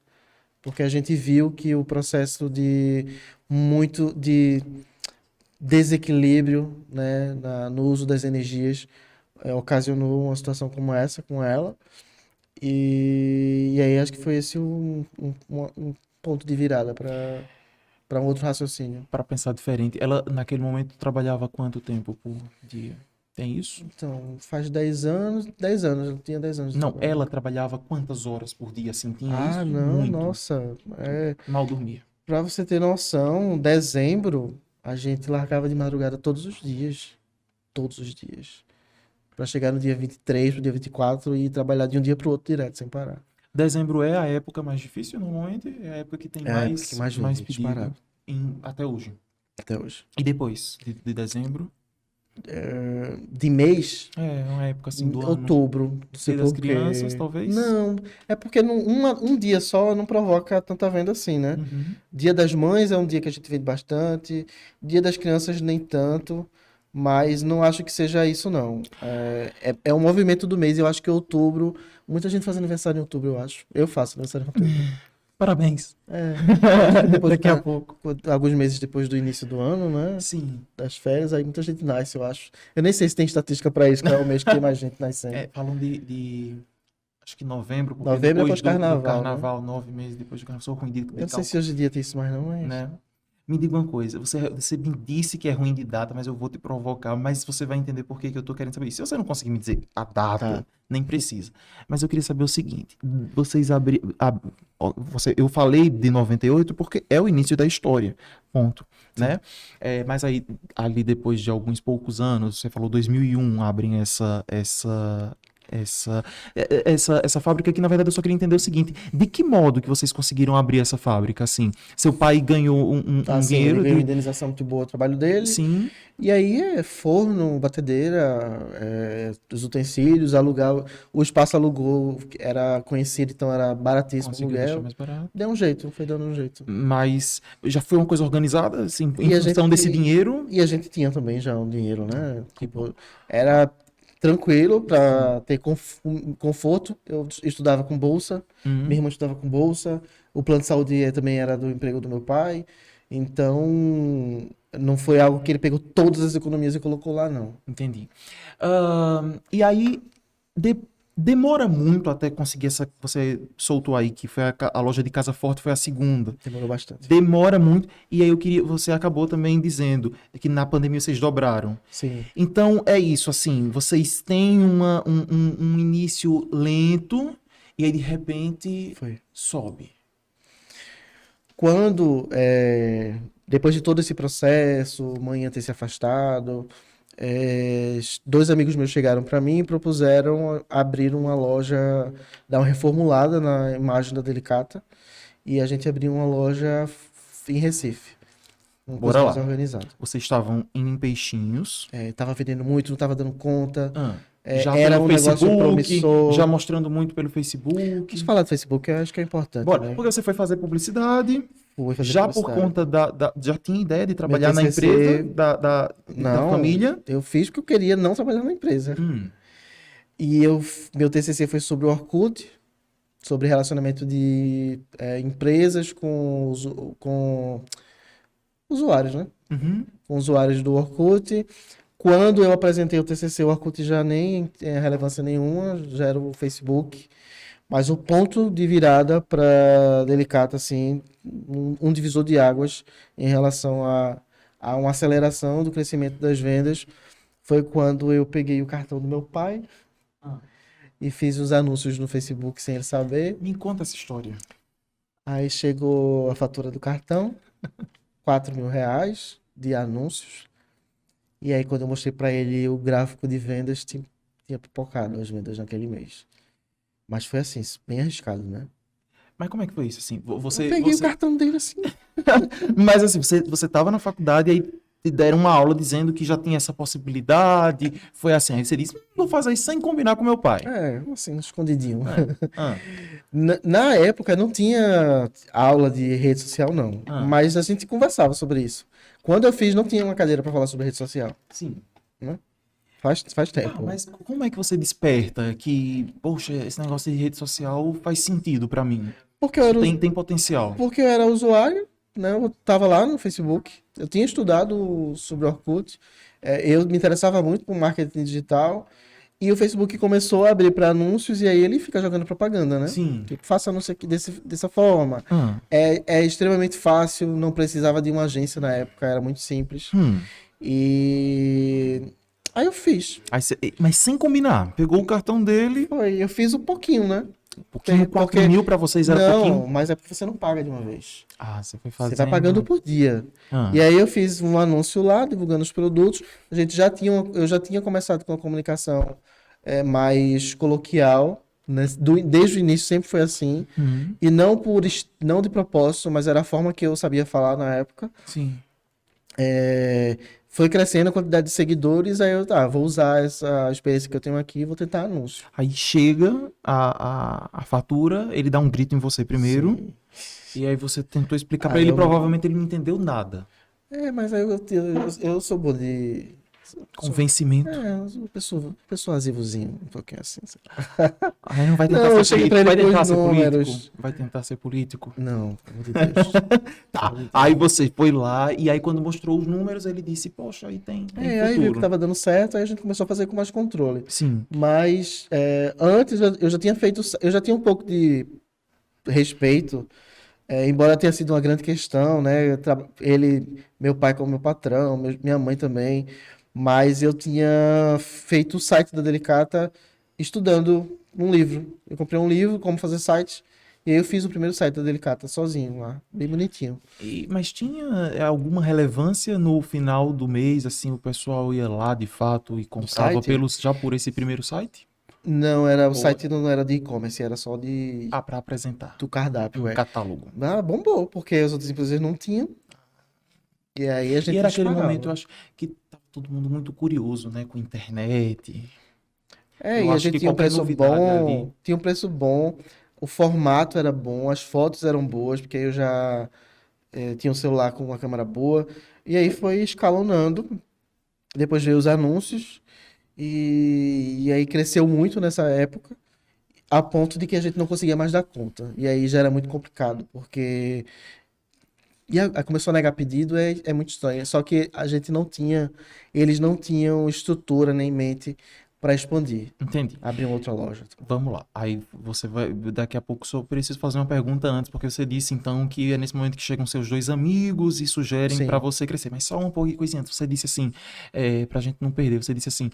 Porque a gente viu que o processo de desequilíbrio, né, no uso das energias ocasionou uma situação como essa com ela. E aí acho que foi esse um ponto de virada para um outro raciocínio. Para pensar diferente. Ela, naquele momento, trabalhava quanto tempo por dia? Tem isso? Então, faz 10 anos, eu tinha 10 anos de Não, trabalho. ela trabalhava quantas horas por dia? Assim, tinha Ah, isso? não, Muito. nossa. Mal dormia. Pra você ter noção, dezembro a gente largava de madrugada todos os dias. Todos os dias. Pra chegar no dia 23 pro dia 24 e trabalhar de um dia pro outro direto, sem parar. Dezembro é a época mais difícil, normalmente. É a época que tem É a época que mais mais vende, pedido disparado. até hoje. Até hoje. E depois de dezembro? De mês, É uma época assim do ano. outubro, não sei Dia das por crianças, quê. talvez? Não, é porque um dia só não provoca tanta venda assim, né? Uhum. Dia das Mães é um dia que a gente vende bastante, Dia das Crianças nem tanto, mas não acho que seja isso, não. É um movimento do mês, eu acho que outubro, muita gente faz aniversário em outubro, eu acho. Eu faço aniversário em outubro. Parabéns. Acho que depois Daqui a pouco. alguns meses depois do início do ano, né? Sim. Das férias, aí muita gente nasce, eu acho. Eu nem sei se tem estatística pra isso, qual é o mês que tem mais gente nascendo. Falam acho que novembro, porque Novembro é depois do pós-carnaval, né? carnaval, 9 meses depois do carnaval, sou ruim de Eu não sei se cálculo, hoje em dia tem isso mais não, mas... né? Me diga uma coisa, você me disse que é ruim de data, mas eu vou te provocar, mas você vai entender por que que eu tô querendo saber isso. Se você não conseguir me dizer a data, Tá. nem precisa. Mas eu queria saber o seguinte, vocês eu falei de 98 porque é o início da história, ponto, né? Mas aí, ali depois de alguns poucos anos, você falou 2001, abrem essa, essa fábrica que, na verdade, eu só queria entender o seguinte, de que modo que vocês conseguiram abrir essa fábrica, assim? Seu pai ganhou Tá, um assim, ele dinheiro ganhou uma de... indenização muito boa ao trabalho dele. Sim, E aí é forno, batedeira, os utensílios, alugar. O espaço alugou, era conhecido, então era baratíssimo o conseguiu deixar aluguel. mais barato. Deu um jeito, foi dando um jeito. Mas já foi uma coisa organizada, assim, em E a função desse gente, dinheiro? e a gente tinha também já um dinheiro, né? Que bom. Tipo, era tranquilo Sim. para ter conforto. Eu estudava com bolsa, minha Uhum, irmã estudava com bolsa, o plano de saúde também era do emprego do meu pai. Então, não foi algo que ele pegou todas as economias e colocou lá, não. entendi. E aí, de- demora muito até conseguir essa... Você soltou aí que foi a loja de Casa Forte, foi a segunda. Demorou bastante. Demora muito. E aí você acabou também dizendo que na pandemia vocês dobraram. Sim, Então é isso, assim, vocês têm um início lento e aí de repente foi. sobe. Quando, depois de todo esse processo, mãe ia ter se afastado, dois amigos meus chegaram para mim e propuseram abrir uma loja, dar uma reformulada na imagem da Delicata, e a gente abriu uma loja em Recife, uma coisa Bora mais lá. organizada. Vocês estavam em Peixinhos, Tava vendendo muito, não tava dando conta, já era pelo um negócio Facebook, já promissor. mostrando muito pelo Deixa Facebook. eu falar do Facebook, eu acho que é importante, Bora, né? porque você foi fazer publicidade, Fui fazer já por publicidade. conta já tinha ideia de Meu trabalhar na empresa TCC, da não, família. eu fiz porque eu queria não trabalhar na empresa. Hum, E meu TCC foi sobre o Orkut, sobre relacionamento de empresas com usuários, né? uhum, Com usuários do Orkut. Quando eu apresentei o TCC, o Orkut já nem tinha relevância nenhuma, já era o Facebook. Mas o ponto de virada para Delicata, assim, um divisor de águas em relação a uma aceleração do crescimento das vendas, foi quando eu peguei o cartão do meu pai Ah. e fiz os anúncios no Facebook sem ele saber. Me conta essa história. Aí chegou a fatura do cartão, R$ 4.000 de anúncios. E aí, quando eu mostrei para ele o gráfico de vendas, tinha pipocado as vendas naquele mês. Mas foi assim, bem arriscado, né? Mas como é que foi isso, assim? Eu peguei o cartão dele assim. Mas assim, você estava na faculdade e aí te deram uma aula dizendo que já tinha essa possibilidade. Foi assim, aí você disse, vou fazer isso sem combinar com meu pai. Assim, escondidinho. Ah, Na época não tinha aula de rede social, não. Ah. Mas a gente conversava sobre isso. Quando eu fiz, não tinha uma cadeira para falar sobre rede social. sim. Faz tempo. Mas como é que você desperta que, poxa, esse negócio de rede social faz sentido pra mim? Porque eu era, Tem potencial. porque eu era usuário, né? Eu tava lá no Facebook. Eu tinha estudado sobre Orkut. Eu me interessava muito por marketing digital. E o Facebook começou a abrir para anúncios e aí ele fica jogando propaganda, né? Sim. Tipo, faça anúncio aqui dessa forma. Ah. É extremamente fácil, não precisava de uma agência na época, era muito simples. E aí eu fiz. Mas sem combinar. Pegou o cartão dele, Eu fiz um pouquinho, né? pouquinho, 4 mil pra vocês era Não, pouquinho. mas é porque você não paga de uma vez. Ah, você foi Você fazendo. vai pagando por dia. Ah. E aí eu fiz um anúncio lá, divulgando os produtos. Eu já tinha começado com a comunicação mais coloquial, né? Desde o início sempre foi assim. Uhum. E não de propósito, mas era a forma que eu sabia falar na época. Sim. Foi crescendo a quantidade de seguidores, aí vou usar essa experiência que eu tenho aqui e vou tentar anúncio. Aí chega a fatura, ele dá um grito em você primeiro, e aí você tentou explicar pra Aí ele, eu- provavelmente ele não entendeu nada. Mas aí eu sou bom de... Convencimento. Eu sou persuasivozinho, um pouquinho assim. Aí não vai Não, tentar eu ser cheguei político. pra Vai ele com tentar os ser números. político. Vai tentar ser político. Não, pelo amor de Deus. Tá. Aí você foi lá, e aí quando mostrou os números, ele disse, poxa, aí tem Aí viu futuro. que tava dando certo, aí a gente começou a fazer com mais controle. Sim. Mas antes eu já tinha um pouco de respeito Embora tenha sido uma grande questão, né? Ele, meu pai como meu patrão, minha mãe também, mas eu tinha feito o site da Delicata estudando um livro. Eu comprei um livro, como fazer site, e aí eu fiz o primeiro site da Delicata sozinho lá, bem bonitinho. Mas tinha alguma relevância no final do mês, assim, o pessoal ia lá de fato e O comprava site? já por esse primeiro site? Não, era o Ou, site não era de e-commerce, era só de para apresentar do cardápio, um catálogo. Ah, bombou, porque as outras empresas não tinham, e aí a E gente era aquele momento, disparava. eu acho, que tava todo mundo muito curioso, né, com internet. É, Eu e a acho gente que qualquer novidade ali. tinha um preço bom, o formato era bom, as fotos eram boas, porque aí eu já tinha um celular com uma câmera boa, e aí foi escalonando, depois veio os anúncios, e aí cresceu muito nessa época, a ponto de que a gente não conseguia mais dar conta, e aí já era muito complicado, porque... E começou a negar pedido, é muito estranho, só que a gente não tinha, eles não tinham estrutura nem mente para expandir, Entendi. abrir uma outra loja. Vamos lá. Aí você vai. Daqui a pouco só preciso fazer uma pergunta antes, porque você disse então que é nesse momento que chegam seus dois amigos e sugerem para Sim. você crescer. Mas só um pouquinho coisinha antes. Você disse assim, pra gente não perder, você disse assim: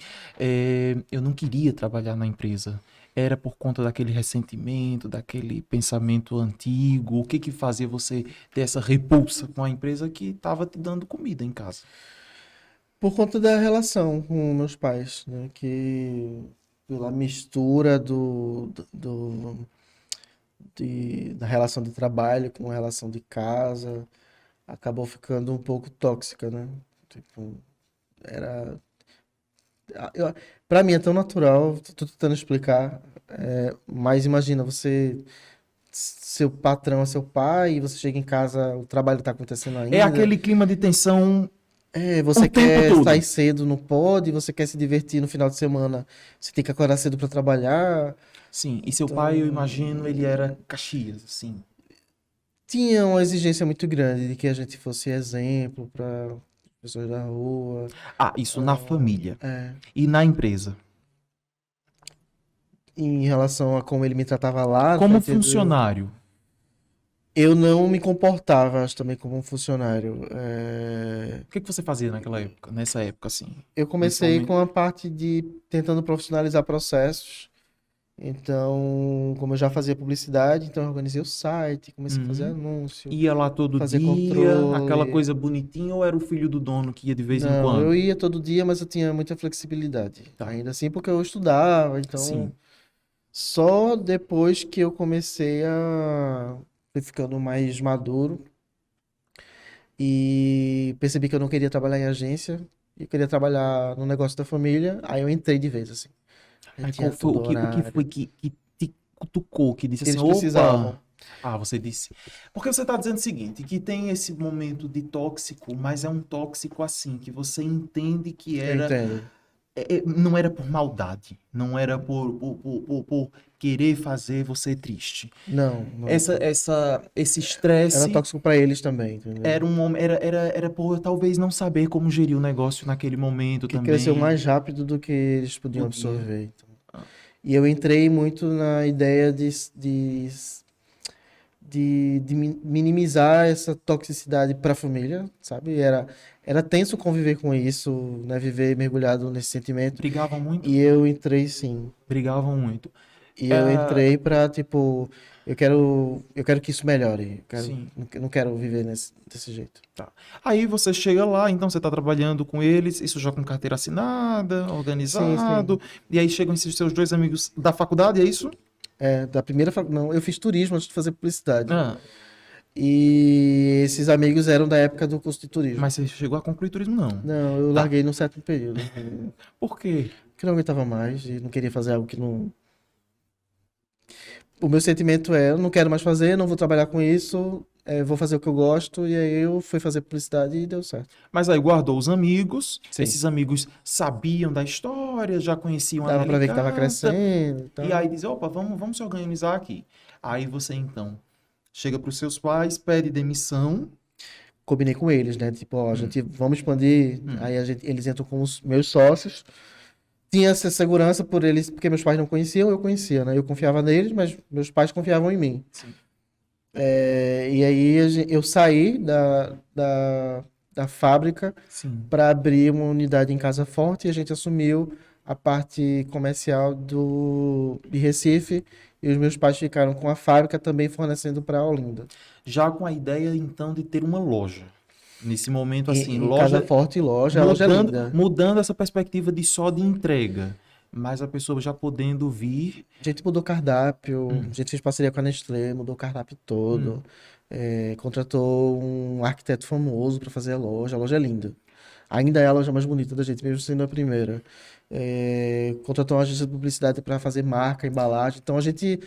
eu não queria trabalhar na empresa. Era por conta daquele ressentimento, daquele pensamento antigo. O que que fazia você ter essa repulsa com a empresa que estava te dando comida em casa? Por conta da relação com meus pais, né? Que pela mistura da relação de trabalho com a relação de casa, acabou ficando um pouco tóxica, né? Tipo, era. Pra mim é tão natural, tô tentando explicar, mas imagina, seu patrão é seu pai, e você chega em casa, o trabalho tá acontecendo É ainda. aquele clima de tensão o Você tempo quer todo. sair cedo, não pode, você quer se divertir no final de semana, você tem que acordar cedo para trabalhar. Sim, e seu pai, eu imagino, ele Então, era Caxias, assim. tinha uma exigência muito grande de que a gente fosse exemplo para pessoas da rua. Ah, isso na família. É, E na empresa. em relação a como ele me tratava lá, tá Como entendendo? funcionário, Eu não me comportava, acho, também como um funcionário. o que que você fazia naquela época, nessa época, assim? Eu Nesse comecei momento? com a parte de tentando profissionalizar processos. Então, como eu já fazia publicidade, então eu organizei o site, comecei a fazer Uhum. anúncio, Ia lá todo fazer dia, aquela controle. coisa bonitinha, ou era o filho do dono que ia de vez em Não, eu quando? ia todo dia, mas eu tinha muita flexibilidade. Tá, Ainda assim, porque eu estudava, então sim. só depois que eu comecei a fui ficando mais maduro e percebi que eu não queria trabalhar em agência e queria trabalhar no negócio da família, aí eu entrei de vez, assim. Eu Aí tinha qual foi todo o que foi horário que te cutucou, que disse que assim, eles precisavam. opa, ah, você disse. Porque você está dizendo o seguinte, que tem esse momento de tóxico, mas é um tóxico assim, que você entende que Eu era entendo. não era por maldade, não era por querer fazer você triste. Não, não. Esse Era estresse tóxico pra eles também, entendeu? era por talvez não saber como gerir o negócio naquele momento Que cresceu também. mais rápido do que eles podiam Podia. absorver. Então. Ah, E eu entrei muito na ideia de minimizar essa toxicidade para a família, sabe? Era tenso conviver com isso, né? Viver mergulhado nesse sentimento. brigavam muito? E eu entrei, sim. Brigavam muito. E eu É, entrei pra, tipo, eu quero que isso melhore. sim, Não quero viver desse jeito. tá. Aí você chega lá, então você está trabalhando com eles, isso já com carteira assinada, Sim, sim. organizado, e aí chegam esses seus dois amigos da faculdade, é isso? Da primeira não, eu fiz turismo antes de fazer publicidade. Ah, E esses amigos eram da época do curso de turismo. mas você chegou a concluir turismo, não. Não, eu Tá. larguei num certo período. Por quê? Que não aguentava mais e não queria fazer algo que não. O meu sentimento é, eu não quero mais fazer, não vou trabalhar com isso, vou fazer o que eu gosto, e aí eu fui fazer publicidade e deu certo. Mas aí guardou os amigos, Sim. esses amigos sabiam da história, já conheciam a Dava pra ver que tava delicata, crescendo e e aí tal. diz, opa, vamos se organizar aqui. Aí você então chega para os seus pais, pede demissão. Combinei com eles, né? Tipo, ó, a Hum, gente vamos expandir. hum, Aí eles entram com os meus sócios. Tinha essa segurança por eles, porque meus pais não conheciam, eu conhecia, né? Eu confiava neles, mas meus pais confiavam em mim. sim. E aí eu saí da fábrica Sim. para abrir uma unidade em Casa Forte e a gente assumiu a parte comercial de Recife e os meus pais ficaram com a fábrica também fornecendo para Olinda. Já com a ideia, então, de ter uma loja. Nesse momento, assim, Em Casa loja Forte loja, a loja é linda. mudando essa perspectiva de só de entrega, mas a pessoa já podendo vir. A gente mudou o cardápio, Hum, a gente fez parceria com a Nestlé, mudou o cardápio todo, hum. contratou um arquiteto famoso para fazer a loja é linda. Ainda é a loja mais bonita da gente, mesmo sendo a primeira. Contratou uma agência de publicidade para fazer marca, embalagem. Então a gente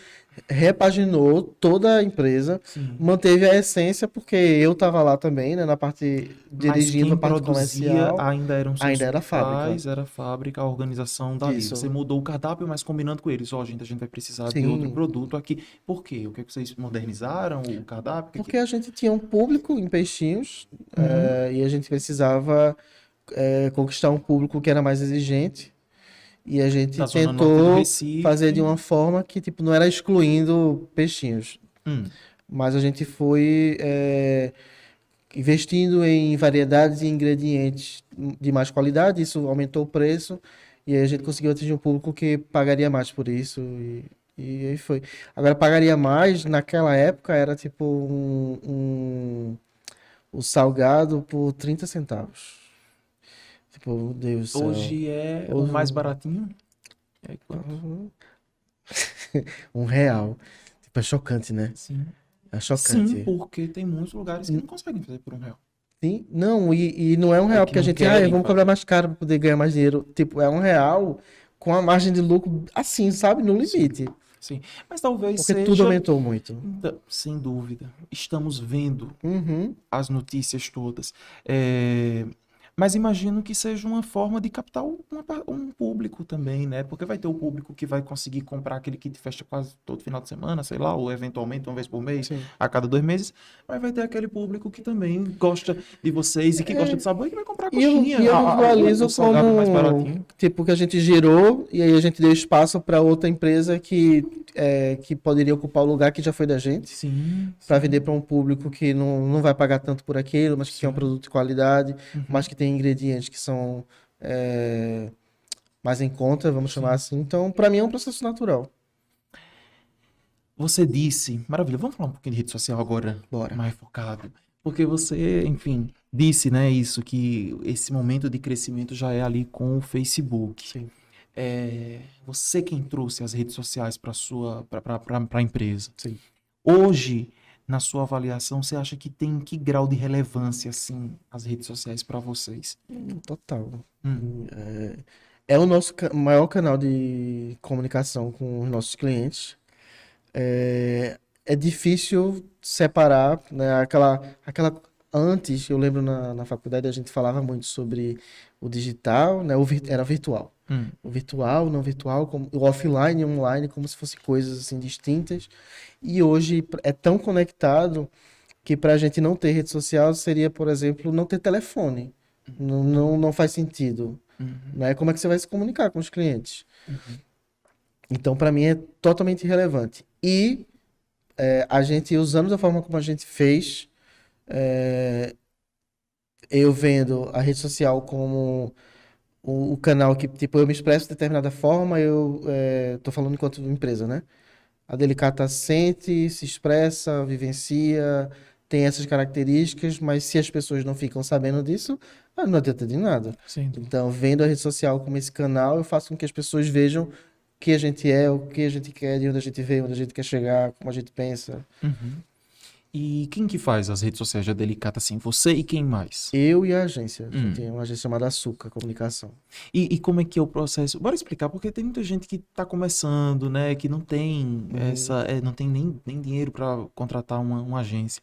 repaginou toda a empresa, Sim. manteve a essência, porque eu estava lá também, né, na parte Mas dirigindo quem a parte produzia comercial, ainda eram ainda seus era a fábrica. pais, era a fábrica, a organização dali. Você Isso. mudou o cardápio, mas combinando com eles. Ó, gente, a gente vai precisar de outro Sim. produto aqui. Por quê? O que é que vocês modernizaram o cardápio? Porque a gente tinha um público em peixinhos, Uhum. e a gente precisava conquistar um público que era mais exigente. E a gente Da zona norte do tentou fazer de Recife. uma forma que, tipo, não era excluindo peixinhos, Hum. mas a gente foi investindo em variedades e ingredientes de mais qualidade, isso aumentou o preço, e aí a gente conseguiu atingir um público que pagaria mais por isso, e aí foi. Agora, pagaria mais, naquela época, era tipo o salgado por 30 centavos. Tipo, meu Deus do céu. Hoje é o mais Ou- baratinho. É quanto? R$ 1. Tipo, é chocante, né? Sim. É Sim, chocante. porque tem muitos lugares que não conseguem fazer por R$ 1. Sim, não, e não é Ou R$ 1 que porque a não gente, querem vamos cobrar fazer. mais caro para poder ganhar mais dinheiro. Tipo, é R$ 1 com a margem de lucro assim, sabe? No Sim, limite. sim. Mas talvez Porque tudo seja. aumentou muito. Sem dúvida. Estamos vendo Uhum. as notícias todas. É, mas imagino que seja uma forma de captar um público também, né? Porque vai ter o público que vai conseguir comprar aquele kit festa quase todo final de semana, sei lá, ou eventualmente uma vez por mês, Sim. a cada 2 meses. Mas vai ter aquele público que também gosta de vocês e que gosta de sabor e que vai comprar a coxinha, E eu o visualizo salgado mais como, baratinho. tipo, que a gente girou e aí a gente deu espaço para outra empresa que poderia ocupar o lugar que já foi da gente. Sim, Para sim, vender para um público que não vai pagar tanto por aquilo, mas que quer um sim. produto de qualidade, Uhum, mas que tem ingredientes que são mais em conta, vamos chamar sim. assim. Então, para mim é um processo natural. Você disse, maravilha, vamos falar um pouquinho de rede social agora, Bora. mais focado. Porque você, enfim, disse, né, isso, que esse momento de crescimento já é ali com o Facebook. Sim. Você quem trouxe as redes sociais para a empresa. Sim. Hoje, na sua avaliação, você acha que tem que grau de relevância, assim, as redes sociais para vocês? Total. Hum, É o nosso maior canal de comunicação com os nossos clientes. É difícil separar, né? Antes, eu lembro na faculdade a gente falava muito sobre o digital, né? Era virtual. hum, O virtual, o não virtual, o offline e o online, como se fossem coisas assim distintas. E hoje é tão conectado que para a gente não ter rede social seria, por exemplo, não ter telefone. Não faz sentido. uhum, Né? Como é que você vai se comunicar com os clientes? uhum. Então, para mim, é totalmente irrelevante. E a gente, usando da forma como a gente fez, eu vendo a rede social como o canal que, tipo, eu me expresso de determinada forma, eu tô falando enquanto empresa, né? A Delicata sente, se expressa, vivencia, tem essas características, mas se as pessoas não ficam sabendo disso, não adianta de nada. Sem dúvida. Então, vendo a rede social como esse canal, eu faço com que as pessoas vejam o que a gente é, o que a gente quer, de onde a gente veio, onde a gente quer chegar, como a gente pensa. Uhum. E quem que faz as redes sociais da Delicata assim? Você e quem mais? Eu e a agência. A Hum. gente tem uma agência chamada Açúcar Comunicação. E como é que é o processo? Bora explicar, porque tem muita gente que está começando, né? Que não tem não tem nem dinheiro para contratar uma agência.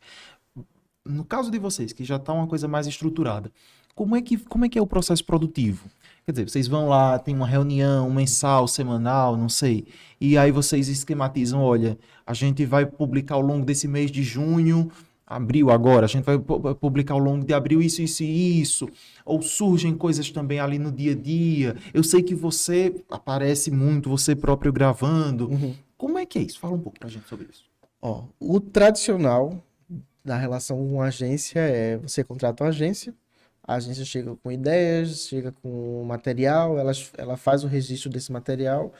No caso de vocês, que já está uma coisa mais estruturada, como é que é o processo produtivo? Quer dizer, vocês vão lá, tem uma reunião mensal, semanal, não sei, e aí vocês esquematizam, olha, a gente vai publicar ao longo desse mês de junho, abril agora, a gente vai publicar ao longo de abril isso, isso e isso, ou surgem coisas também ali no dia a dia. Eu sei que você aparece muito, você próprio gravando. Uhum. Como é que é isso? Fala um pouco pra gente sobre isso. Ó, o tradicional da relação com a agência é você contrata uma agência, a agência chega com ideias, chega com material, ela faz o registro desse material,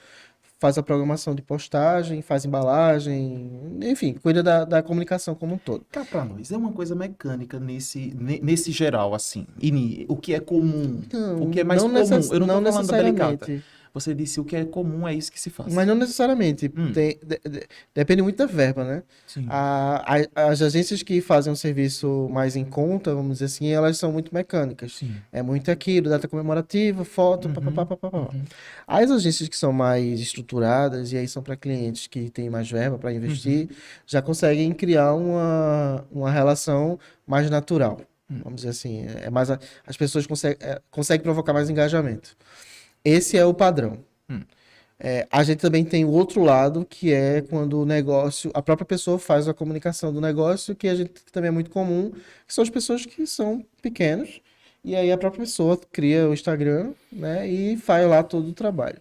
faz a programação de postagem, faz embalagem, enfim, cuida da comunicação como um todo. Cá pra nós, é uma coisa mecânica nesse geral, assim. E o que é comum, o que é mais comum, eu não tô falando da delicata. necessariamente. Você disse o que é comum é isso que se faz. Mas não necessariamente. Hum, Depende muito da verba, né? sim. As agências que fazem um serviço mais em conta, vamos dizer assim, elas são muito mecânicas. Sim. É muito aquilo, data comemorativa, foto, papapá, papapá. Uhum. As agências que são mais estruturadas, e aí são para clientes que têm mais verba para investir, já conseguem criar uma relação mais natural. Vamos dizer assim, as pessoas conseguem provocar mais engajamento. Esse é o padrão. Hum. A gente também tem o outro lado, que é quando o negócio, a própria pessoa faz a comunicação do negócio, que também é muito comum, que são as pessoas que são pequenas, e aí a própria pessoa cria o Instagram, né, e faz lá todo o trabalho.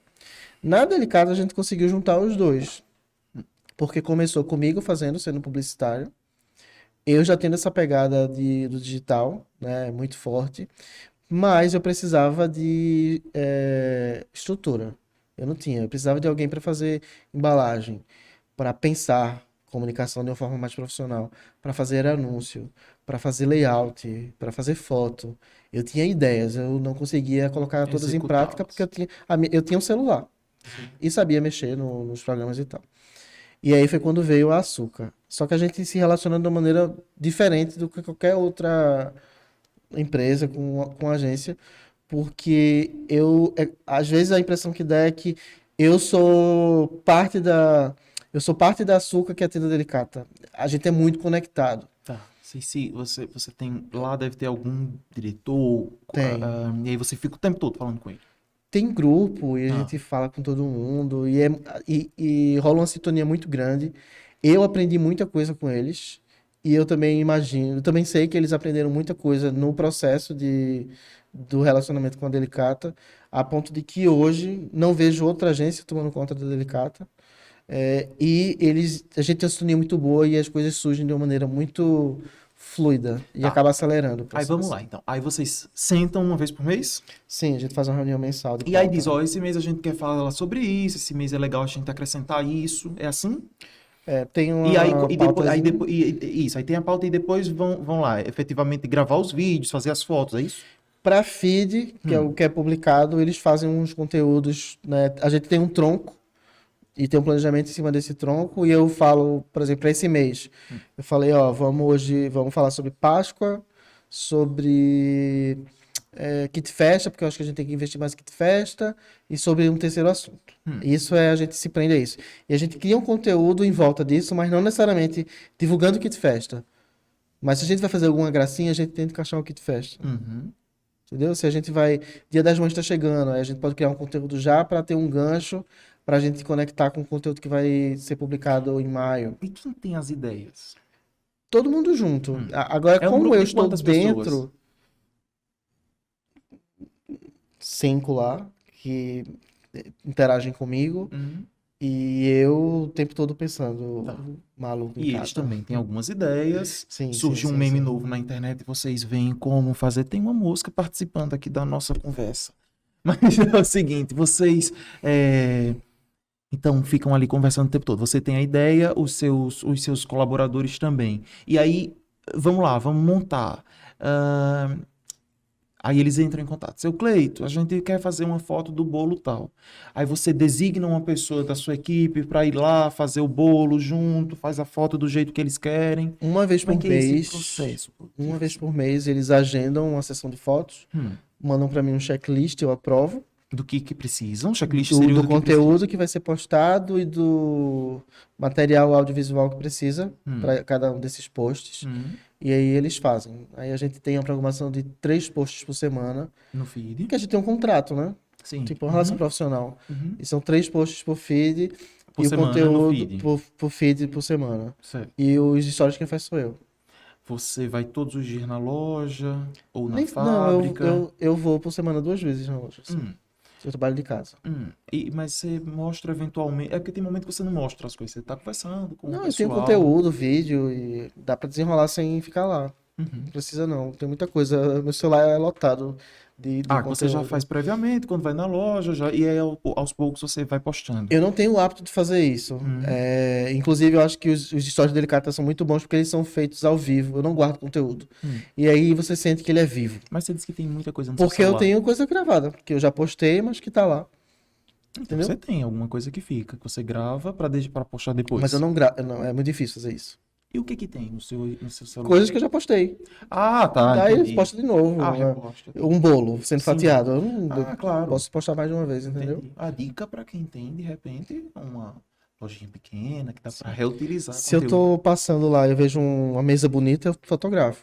Na Delicado a gente conseguiu juntar os dois, porque começou comigo sendo publicitário, eu já tendo essa pegada do digital, né, muito forte, mas eu precisava de estrutura. Eu não tinha. Eu precisava de alguém para fazer embalagem, para pensar comunicação de uma forma mais profissional, para fazer anúncio, para fazer layout, para fazer foto. Eu tinha ideias, eu não conseguia colocar todas em prática porque Executá-las. eu tinha um celular e sabia mexer nos programas e tal. E aí foi quando veio a Açúcar. Só que a gente se relacionando de uma maneira diferente do que qualquer outra empresa, com agência, porque às vezes a impressão que dá é que eu sou parte eu sou parte da Açúcar que é a Tenda Delicata. A gente é muito conectado. Tá. Sei se você tem. Lá deve ter algum diretor. Tem. E aí você fica o tempo todo falando com ele. Tem grupo e a Ah. gente fala com todo mundo e rola uma sintonia muito grande. Eu aprendi muita coisa com eles e eu também sei que eles aprenderam muita coisa no processo do relacionamento com a Delicata, a ponto de que hoje não vejo outra agência tomando conta da Delicata. A gente tem uma sintonia muito boa e as coisas surgem de uma maneira muito fluida e Tá. acaba acelerando o Aí vamos processo. lá, então. Aí vocês sentam uma vez por mês? Sim, a gente faz uma reunião mensal de E aí pauta. diz, ó, esse mês a gente quer falar sobre isso, esse mês é legal a gente acrescentar isso. É assim? Tem E aí, uma e depois, aí pautazinha. depois, isso, aí tem a pauta e depois vão lá, efetivamente gravar os vídeos, fazer as fotos, é isso? Para feed, que é o que é publicado, eles fazem uns conteúdos, né? A gente tem um tronco e tem um planejamento em cima desse tronco e eu falo, por exemplo, para esse mês, eu falei, ó, vamos falar sobre Páscoa, sobre kit festa, porque eu acho que a gente tem que investir mais em kit festa e sobre um terceiro assunto. Isso a gente se prende a isso. E a gente cria um conteúdo em volta disso, mas não necessariamente divulgando o kit festa. Mas se a gente vai fazer alguma gracinha, a gente tenta encaixar o kit festa. Uhum. Entendeu? Se a gente vai. Dia das Mães está chegando, aí a gente pode criar um conteúdo já para ter um gancho para a gente conectar com o conteúdo que vai ser publicado em maio. E quem tem as ideias? Todo mundo junto. Agora, É um como grupo eu de estou quantas pessoas? dentro, 5 lá, que interagem comigo, Uhum. e eu o tempo todo pensando, Tá. maluco em E eles casa. também têm algumas ideias. Sim, Surge sim, um sim, meme sim. novo na internet e vocês veem como fazer. Tem uma mosca participando aqui da nossa conversa. Mas é o seguinte, vocês então ficam ali conversando o tempo todo. Você tem a ideia, os seus colaboradores também. E aí, vamos lá, vamos montar. Aí eles entram em contato. Seu Cleito, a gente quer fazer uma foto do bolo tal. Aí você designa uma pessoa da sua equipe para ir lá fazer o bolo junto, faz a foto do jeito que eles querem. Uma vez Como é por que é esse mês, processo? uma vez por mês, eles agendam uma sessão de fotos, mandam para mim um checklist, eu aprovo. Do que precisam? Checklist seria Do do que precisa. conteúdo que vai ser postado e do material audiovisual que precisa para cada um desses posts. E aí eles fazem. Aí a gente tem a programação de 3 posts por semana, No feed. que a gente tem um contrato, né? Sim. Tipo, uma relação profissional. Uhum. E são 3 posts por feed Por e o semana, no conteúdo feed. por feed por semana. Certo. E os stories quem faz sou eu. Você vai todos os dias na loja ou na Não, fábrica? eu vou por semana 2 vezes na loja. Assim. Eu trabalho de casa. Mas você mostra eventualmente. É porque tem momento que você não mostra as coisas. Você tá conversando com o Não, eu tenho pessoal. conteúdo, vídeo, e dá pra desenrolar sem ficar lá. Uhum. Não precisa não, tem muita coisa. Meu celular é lotado de Que você já faz conteúdo. previamente, quando vai na loja, e aí aos poucos você vai postando. Eu não tenho o hábito de fazer isso. Hum. Inclusive, eu acho que os stories delicados são muito bons porque eles são feitos ao vivo. Eu não guardo conteúdo. Hum. E aí você sente que ele é vivo. Mas você disse que tem muita coisa no seu Porque eu celular. tenho coisa gravada, que eu já postei, mas que tá lá. Então Entendeu? você tem alguma coisa que fica, que você grava pra postar depois. Mas eu não gravo. Não, é muito difícil fazer isso. E o que que tem no seu celular? Coisas que eu já postei. Ah, tá, Daí eu entendi. posto de novo. Né? Reposta. Um bolo sendo Sim. fatiado. Eu não Claro. posso postar mais de uma vez, entendeu? Entendi. A dica pra quem tem, de repente, uma lojinha pequena que dá pra reutilizar Se eu conteúdo. tô passando lá e eu vejo uma mesa bonita, eu fotografo.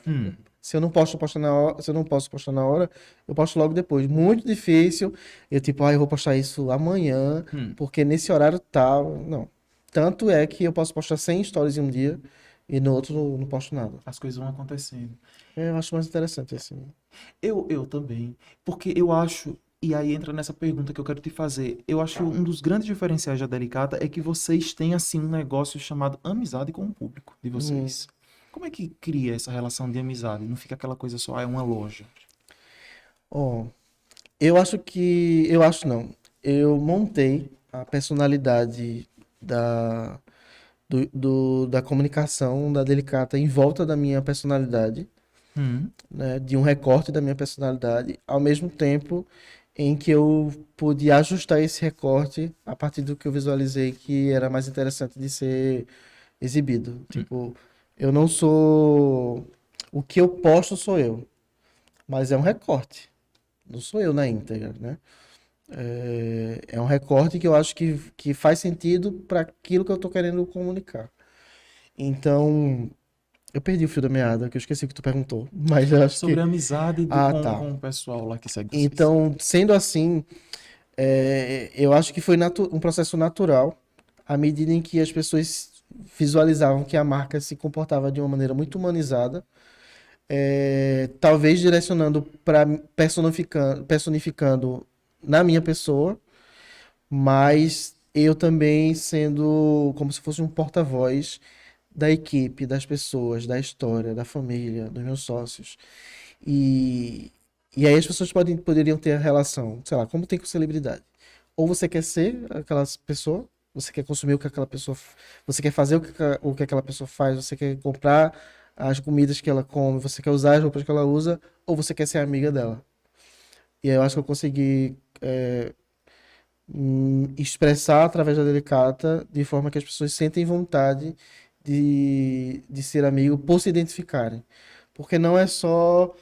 Se eu não posso postar na hora, se eu não posso postar na hora, eu posto logo depois. Muito difícil. Eu tipo, eu vou postar isso amanhã, porque nesse horário tal, não. Tanto é que eu posso postar 100 stories em um dia e no outro não posto nada. As coisas vão acontecendo. Eu acho mais interessante assim. Eu também. Porque eu acho, e aí entra nessa pergunta que eu quero te fazer. Eu acho que um dos grandes diferenciais da Delicata é que vocês têm, assim, um negócio chamado amizade com o público de vocês. Como é que cria essa relação de amizade? Não fica aquela coisa só, é uma loja. Eu acho que. Eu acho não. Eu montei a personalidade da, da comunicação da Delicata em volta da minha personalidade, né? De um recorte da minha personalidade, ao mesmo tempo em que eu pude ajustar esse recorte a partir do que eu visualizei que era mais interessante de ser exibido. Tipo, eu não sou. O que eu posto sou eu, mas é um recorte. Não sou eu na íntegra, né? É um recorte que eu acho que faz sentido para aquilo que eu tô querendo comunicar. Então, eu perdi o fio da meada, que eu esqueci o que tu perguntou, mas eu acho Sobre que... a amizade Tá. com o pessoal lá que segue vocês. Então, sendo assim, eu acho que foi um processo natural, à medida em que as pessoas visualizavam que a marca se comportava de uma maneira muito humanizada, talvez direcionando para personificando na minha pessoa, mas eu também sendo como se fosse um porta-voz da equipe, das pessoas, da história, da família, dos meus sócios. E, e aí as pessoas poderiam ter a relação, sei lá, como tem com celebridade. Ou você quer ser aquela pessoa, você quer consumir o que aquela pessoa, você quer fazer o que aquela pessoa faz, você quer comprar as comidas que ela come, você quer usar as roupas que ela usa, ou você quer ser amiga dela. E aí eu acho que eu consegui expressar através da Delicata de forma que as pessoas sentem vontade de ser amigo por se identificarem. Porque não é só.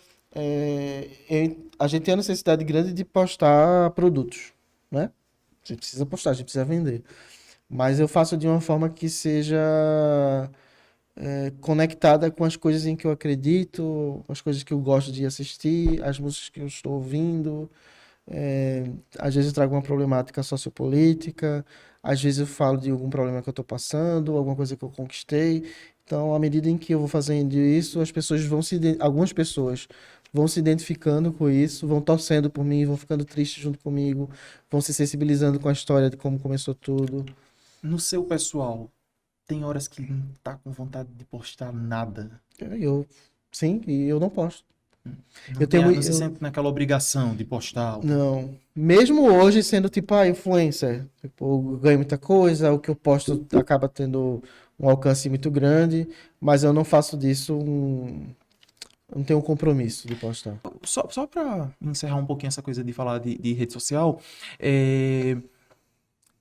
A gente tem a necessidade grande de postar produtos, né? A gente precisa postar, a gente precisa vender. Mas eu faço de uma forma que seja conectada com as coisas em que eu acredito, as coisas que eu gosto de assistir, as músicas que eu estou ouvindo. Às vezes eu trago uma problemática sociopolítica, às vezes eu falo de algum problema que eu estou passando, alguma coisa que eu conquistei. Então, à medida em que eu vou fazendo isso, algumas pessoas vão se identificando com isso, vão torcendo por mim, vão ficando tristes junto comigo, vão se sensibilizando com a história de como começou tudo. No seu pessoal, tem horas que não tá com vontade de postar nada. Sim, e eu não posto. Não se sente naquela obrigação de postar. Não. Mesmo hoje sendo tipo, influencer, tipo, eu ganho muita coisa, o que eu posto acaba tendo um alcance muito grande, mas eu não faço disso não tenho um compromisso de postar. Só para encerrar um pouquinho essa coisa de falar de rede social,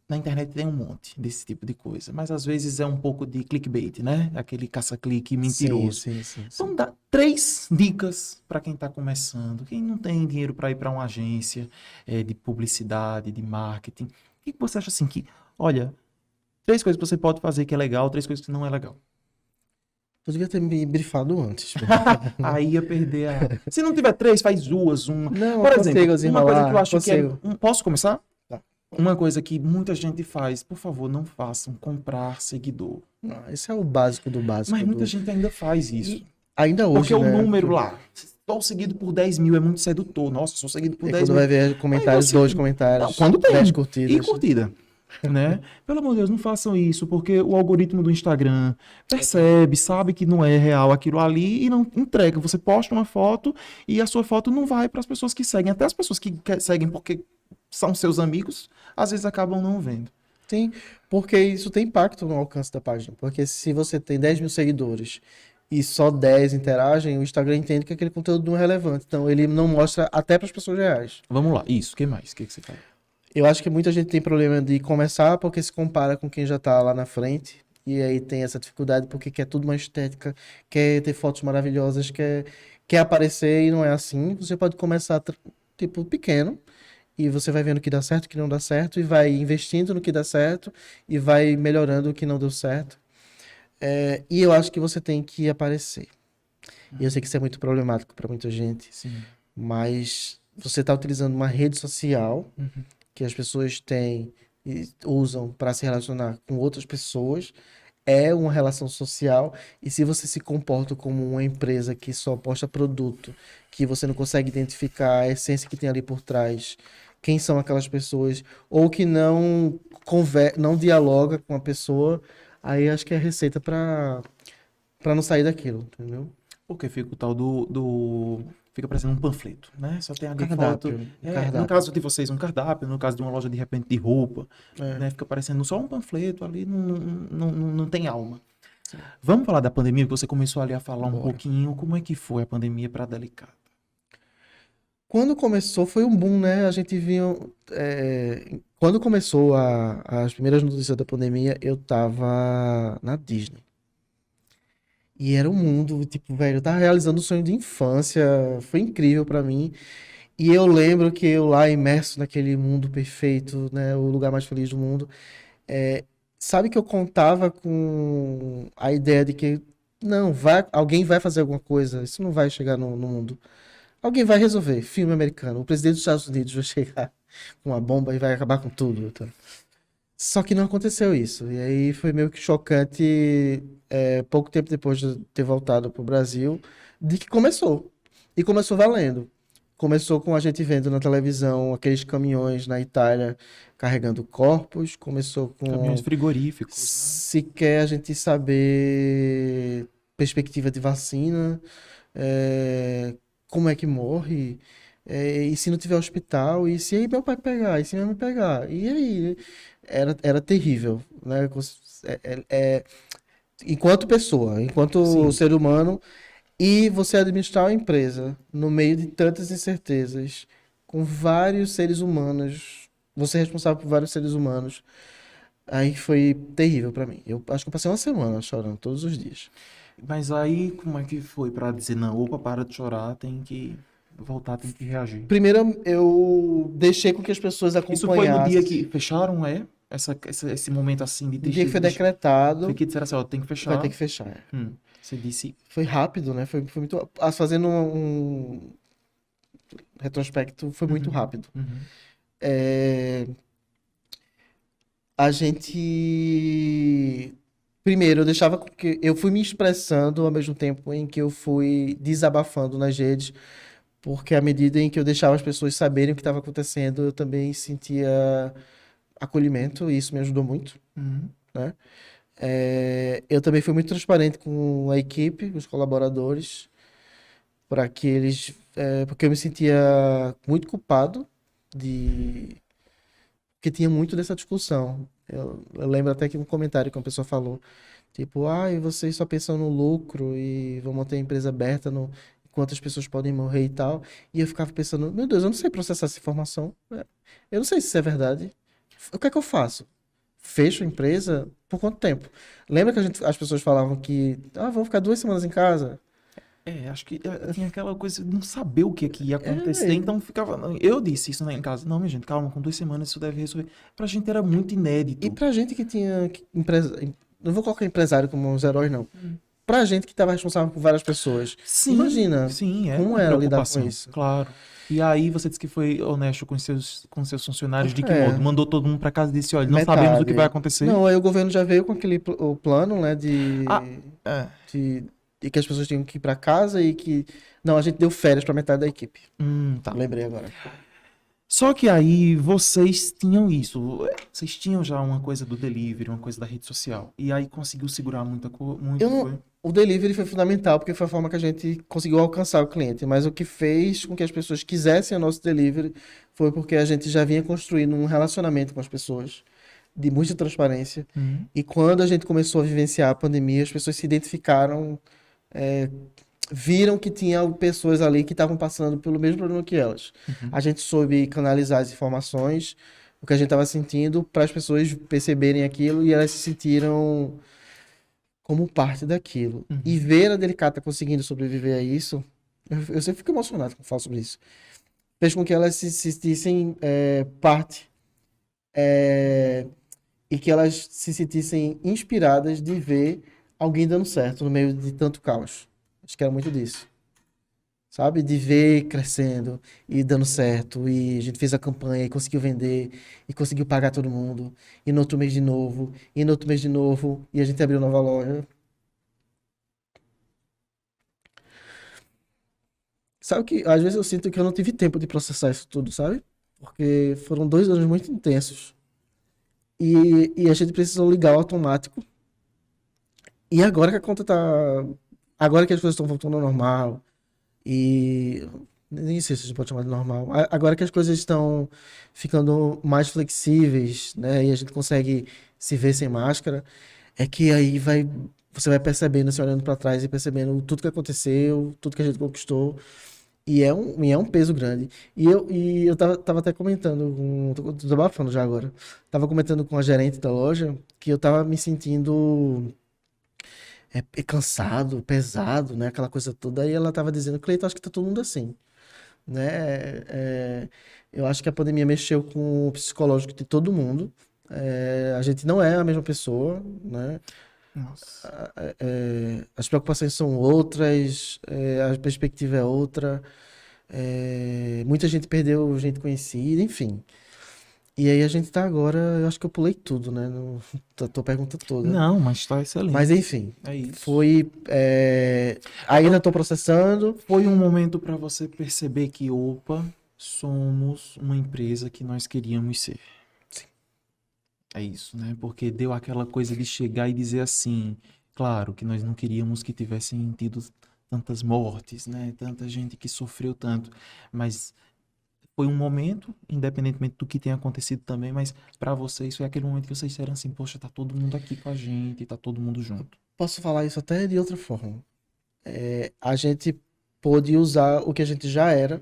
na internet tem um monte desse tipo de coisa, mas às vezes é um pouco de clickbait, né? Aquele caça-clique mentiroso. Sim. Então dá 3 dicas para quem está começando, quem não tem dinheiro para ir para uma agência de publicidade, de marketing. O que você acha assim que, olha, 3 coisas que você pode fazer que é legal, 3 coisas que não é legal? Tu devia ter me brifado antes. Aí ia perder a... Se não tiver 3, faz 2, uma. Não, Por exemplo, uma coisa que eu acho consigo. que é... Posso começar? Tá. Uma coisa que muita gente faz, por favor, não façam comprar seguidor. Esse é o básico do básico. Mas muita gente ainda faz isso. Ainda hoje, Porque né? o número lá, Sou seguido por 10 mil, é muito sedutor. Nossa, sou seguido por E 10 quando mil. vai ver comentários, Aí você- 2 Não, comentários, quando tem. 10 E curtidas. curtida, né? Pelo amor de Deus, não façam isso, porque o algoritmo do Instagram percebe, sabe que não é real aquilo ali e não entrega. Você posta uma foto e a sua foto não vai para as pessoas que seguem. Até as pessoas que seguem porque são seus amigos, às vezes acabam não vendo. Sim, porque isso tem impacto no alcance da página. Porque se você tem 10 mil seguidores e só 10 interagem, o Instagram entende que aquele conteúdo não é relevante. Então ele não mostra até para as pessoas reais. Vamos lá, isso, o que mais? O que você fala? Eu acho que muita gente tem problema de começar porque se compara com quem já tá lá na frente. E aí tem essa dificuldade porque quer tudo uma estética, quer ter fotos maravilhosas, quer aparecer e não é assim. Você pode começar, tipo, pequeno. E você vai vendo o que dá certo, o que não dá certo, e vai investindo no que dá certo, e vai melhorando o que não deu certo. E eu acho que você tem que aparecer. E eu sei que isso é muito problemático para muita gente, Sim. mas você está utilizando uma rede social que as pessoas têm e usam para se relacionar com outras pessoas. É uma relação social, e se você se comporta como uma empresa que só posta produto, que você não consegue identificar a essência que tem ali por trás, quem são aquelas pessoas, ou que não dialoga com a pessoa, aí acho que é receita para não sair daquilo, entendeu? Porque fica o tal fica parecendo um panfleto, né? Só tem ali foto. Cardápio, No cardápio. caso de vocês, um cardápio. No caso de uma loja, de repente, de roupa, É. né? Fica parecendo só um panfleto ali, não tem alma. Vamos falar da pandemia, que você começou ali a falar um Bora. pouquinho. Como é que foi a pandemia para a Delicada? Quando começou, foi um boom, né? A gente viu. Quando começou as primeiras notícias da pandemia, eu tava na Disney. E era um mundo, tipo, velho, eu tava realizando um sonho de infância, foi incrível pra mim. E eu lembro que eu lá imerso naquele mundo perfeito, né, o lugar mais feliz do mundo, sabe que eu contava com a ideia de que não, alguém vai fazer alguma coisa, isso não vai chegar no mundo. Alguém vai resolver, filme americano, o presidente dos Estados Unidos vai chegar com uma bomba e vai acabar com tudo. Tá? Só que não aconteceu isso. E aí foi meio que chocante, pouco tempo depois de ter voltado para o Brasil, de que começou. E começou valendo. Começou com a gente vendo na televisão aqueles caminhões na Itália carregando corpos. Começou Caminhões com frigoríficos, né? sequer a gente saber perspectiva de vacina, como é que morre. E se não tiver hospital, e se aí meu pai pegar, e se minha mãe pegar, e aí? Era terrível, né? Enquanto pessoa, enquanto Sim. ser humano, e você administrar uma empresa no meio de tantas incertezas, com vários seres humanos, você é responsável por vários seres humanos, aí foi terrível pra mim. Eu acho que eu passei uma semana chorando todos os dias. Mas aí, como é que foi para dizer, não, opa, para de chorar, tem que voltar, tem que reagir? Primeiro, eu deixei com que as pessoas Isso foi no dia acompanhassem. que fecharam, esse momento assim de No dia que foi tristeza? Foi decretado, que disseram assim, ó, tem que vai ter fechar. que fechar. Você disse, Foi rápido, né? Foi muito. Fazendo um retrospecto, foi muito rápido. uhum, É, a gente. Primeiro, eu deixava que eu fui me expressando ao mesmo tempo em que eu fui desabafando nas redes, porque à medida em que eu deixava as pessoas saberem o que estava acontecendo, eu também sentia acolhimento, e isso me ajudou muito, uhum, né? Eu também fui muito transparente com a equipe, os colaboradores, para que eles, porque eu me sentia muito culpado de, porque tinha muito dessa discussão. Eu lembro até que um comentário que uma pessoa falou, tipo, e vocês só pensam no lucro e vão manter a empresa aberta no quantas pessoas podem morrer e tal. E eu ficava pensando, meu Deus, eu não sei processar essa informação. Eu não sei se isso é verdade. O que é que eu faço? Fecho a empresa? Por quanto tempo? Lembra que as pessoas falavam que, vou ficar 2 semanas em casa? acho que tinha aquela coisa de não saber o que ia acontecer, É, então ficava, eu disse isso, né, em casa, não, minha gente, calma, com 2 semanas isso deve resolver. Pra gente era muito E inédito. pra gente que tinha empresa, não vou colocar empresário como uns heróis, não. Pra gente que estava responsável por várias pessoas. Sim, Imagina sim, é como uma era lidar com preocupação, isso. claro. E aí você disse que foi honesto com seus funcionários, de que É, modo? Mandou todo mundo pra casa e disse, olha, não sabemos o que vai metade. acontecer. Não, aí o governo já veio com o plano, né, Ah, é. de e que as pessoas tinham que ir para casa e que... Não, a gente deu férias para metade da equipe. Tá. Lembrei agora. Só que aí vocês tinham isso, vocês tinham já uma coisa do delivery, uma coisa da rede social. E aí conseguiu segurar muita coisa. Eu não... O delivery foi fundamental porque foi a forma que a gente conseguiu alcançar o cliente, mas o que fez com que as pessoas quisessem o nosso delivery foi porque a gente já vinha construindo um relacionamento com as pessoas de muita transparência. E quando a gente começou a vivenciar a pandemia, as pessoas se identificaram, viram que tinha pessoas ali que estavam passando pelo mesmo problema que elas. A gente soube canalizar as informações, o que a gente estava sentindo, para as pessoas perceberem aquilo e elas se sentiram como parte daquilo. E ver a Delicata conseguindo sobreviver a isso, eu sempre fico emocionado quando falo sobre isso, fez com que elas se sentissem parte, e que elas se sentissem inspiradas de ver alguém dando certo no meio de tanto caos. Acho que era muito disso. Sabe? De ver crescendo e dando certo. E a gente fez a campanha e conseguiu vender. E conseguiu pagar todo mundo. E no outro mês de novo. E no outro mês de novo. E a gente abriu nova loja. Sabe que às vezes eu sinto que eu não tive tempo de processar isso tudo, sabe? Porque foram 2 anos muito intensos. E a gente precisou ligar o automático. E agora que a conta tá... Agora que as coisas estão voltando ao normal. E nem sei se a gente pode chamar de normal. Agora que as coisas estão ficando mais flexíveis, né? E a gente consegue se ver sem máscara, é que aí você vai percebendo, se olhando para trás e percebendo tudo que aconteceu, tudo que a gente conquistou. E é um peso grande. E eu tava até comentando, tô desabafando já agora. Tava comentando com a gerente da loja que eu tava me sentindo cansado, pesado, né? Aquela coisa toda. Aí ela tava dizendo, Cleiton, acho que tá todo mundo assim, né? Eu acho que a pandemia mexeu com o psicológico de todo mundo. A gente não é a mesma pessoa, né? Nossa. As preocupações são outras, a perspectiva é outra. Muita gente perdeu gente conhecida, enfim. E aí a gente tá agora, eu acho que eu pulei tudo, né? Tua pergunta toda. Não, mas tá excelente. Mas enfim, É isso. foi. Ainda tô processando. Foi um momento para você perceber que, opa, somos uma empresa que nós queríamos ser. Sim. É isso, né? Porque deu aquela coisa de chegar e dizer assim, claro que nós não queríamos que tivessem tido tantas mortes, né? Tanta gente que sofreu tanto, mas foi um momento, independentemente do que tenha acontecido também, mas para vocês foi aquele momento que vocês disseram assim, poxa, tá todo mundo aqui com a gente, tá todo mundo junto. Posso falar isso até de outra forma. A gente pôde usar o que a gente já era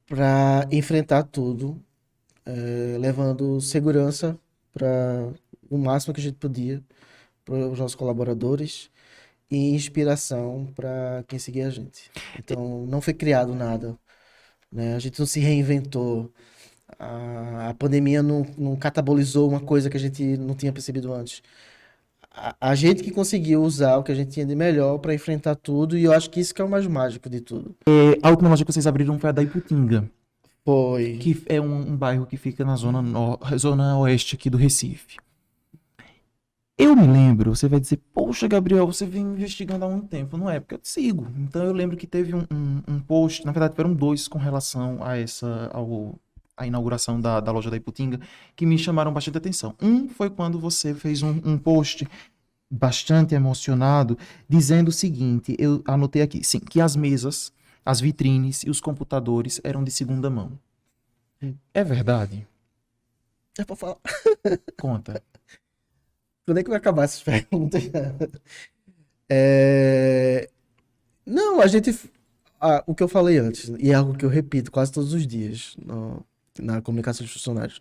para enfrentar tudo, levando segurança para o máximo que a gente podia para os nossos colaboradores e inspiração para quem seguia a gente. Então, não foi criado nada, né? A gente não se reinventou. A pandemia não catabolizou uma coisa que a gente não tinha percebido antes. A gente que conseguiu usar o que a gente tinha de melhor para enfrentar tudo, e eu acho que isso que é o mais mágico de tudo. A última loja que vocês abriram foi a da Iputinga, Foi. que é um bairro que fica na zona oeste aqui do Recife. Eu me lembro, você vai dizer, poxa, Gabriel, você vem investigando há muito tempo. Não é, porque eu te sigo. Então eu lembro que teve um post, na verdade foram 2 com relação a a inauguração da loja da Iputinga, que me chamaram bastante atenção. Um foi quando você fez um post bastante emocionado, dizendo o seguinte, eu anotei aqui, sim, que as mesas, as vitrines e os computadores eram de segunda mão. É verdade? É pra falar. Conta. Quando é que vai acabar essas perguntas? Não, a gente. O que eu falei antes, e é algo que eu repito quase todos os dias na comunicação dos funcionários.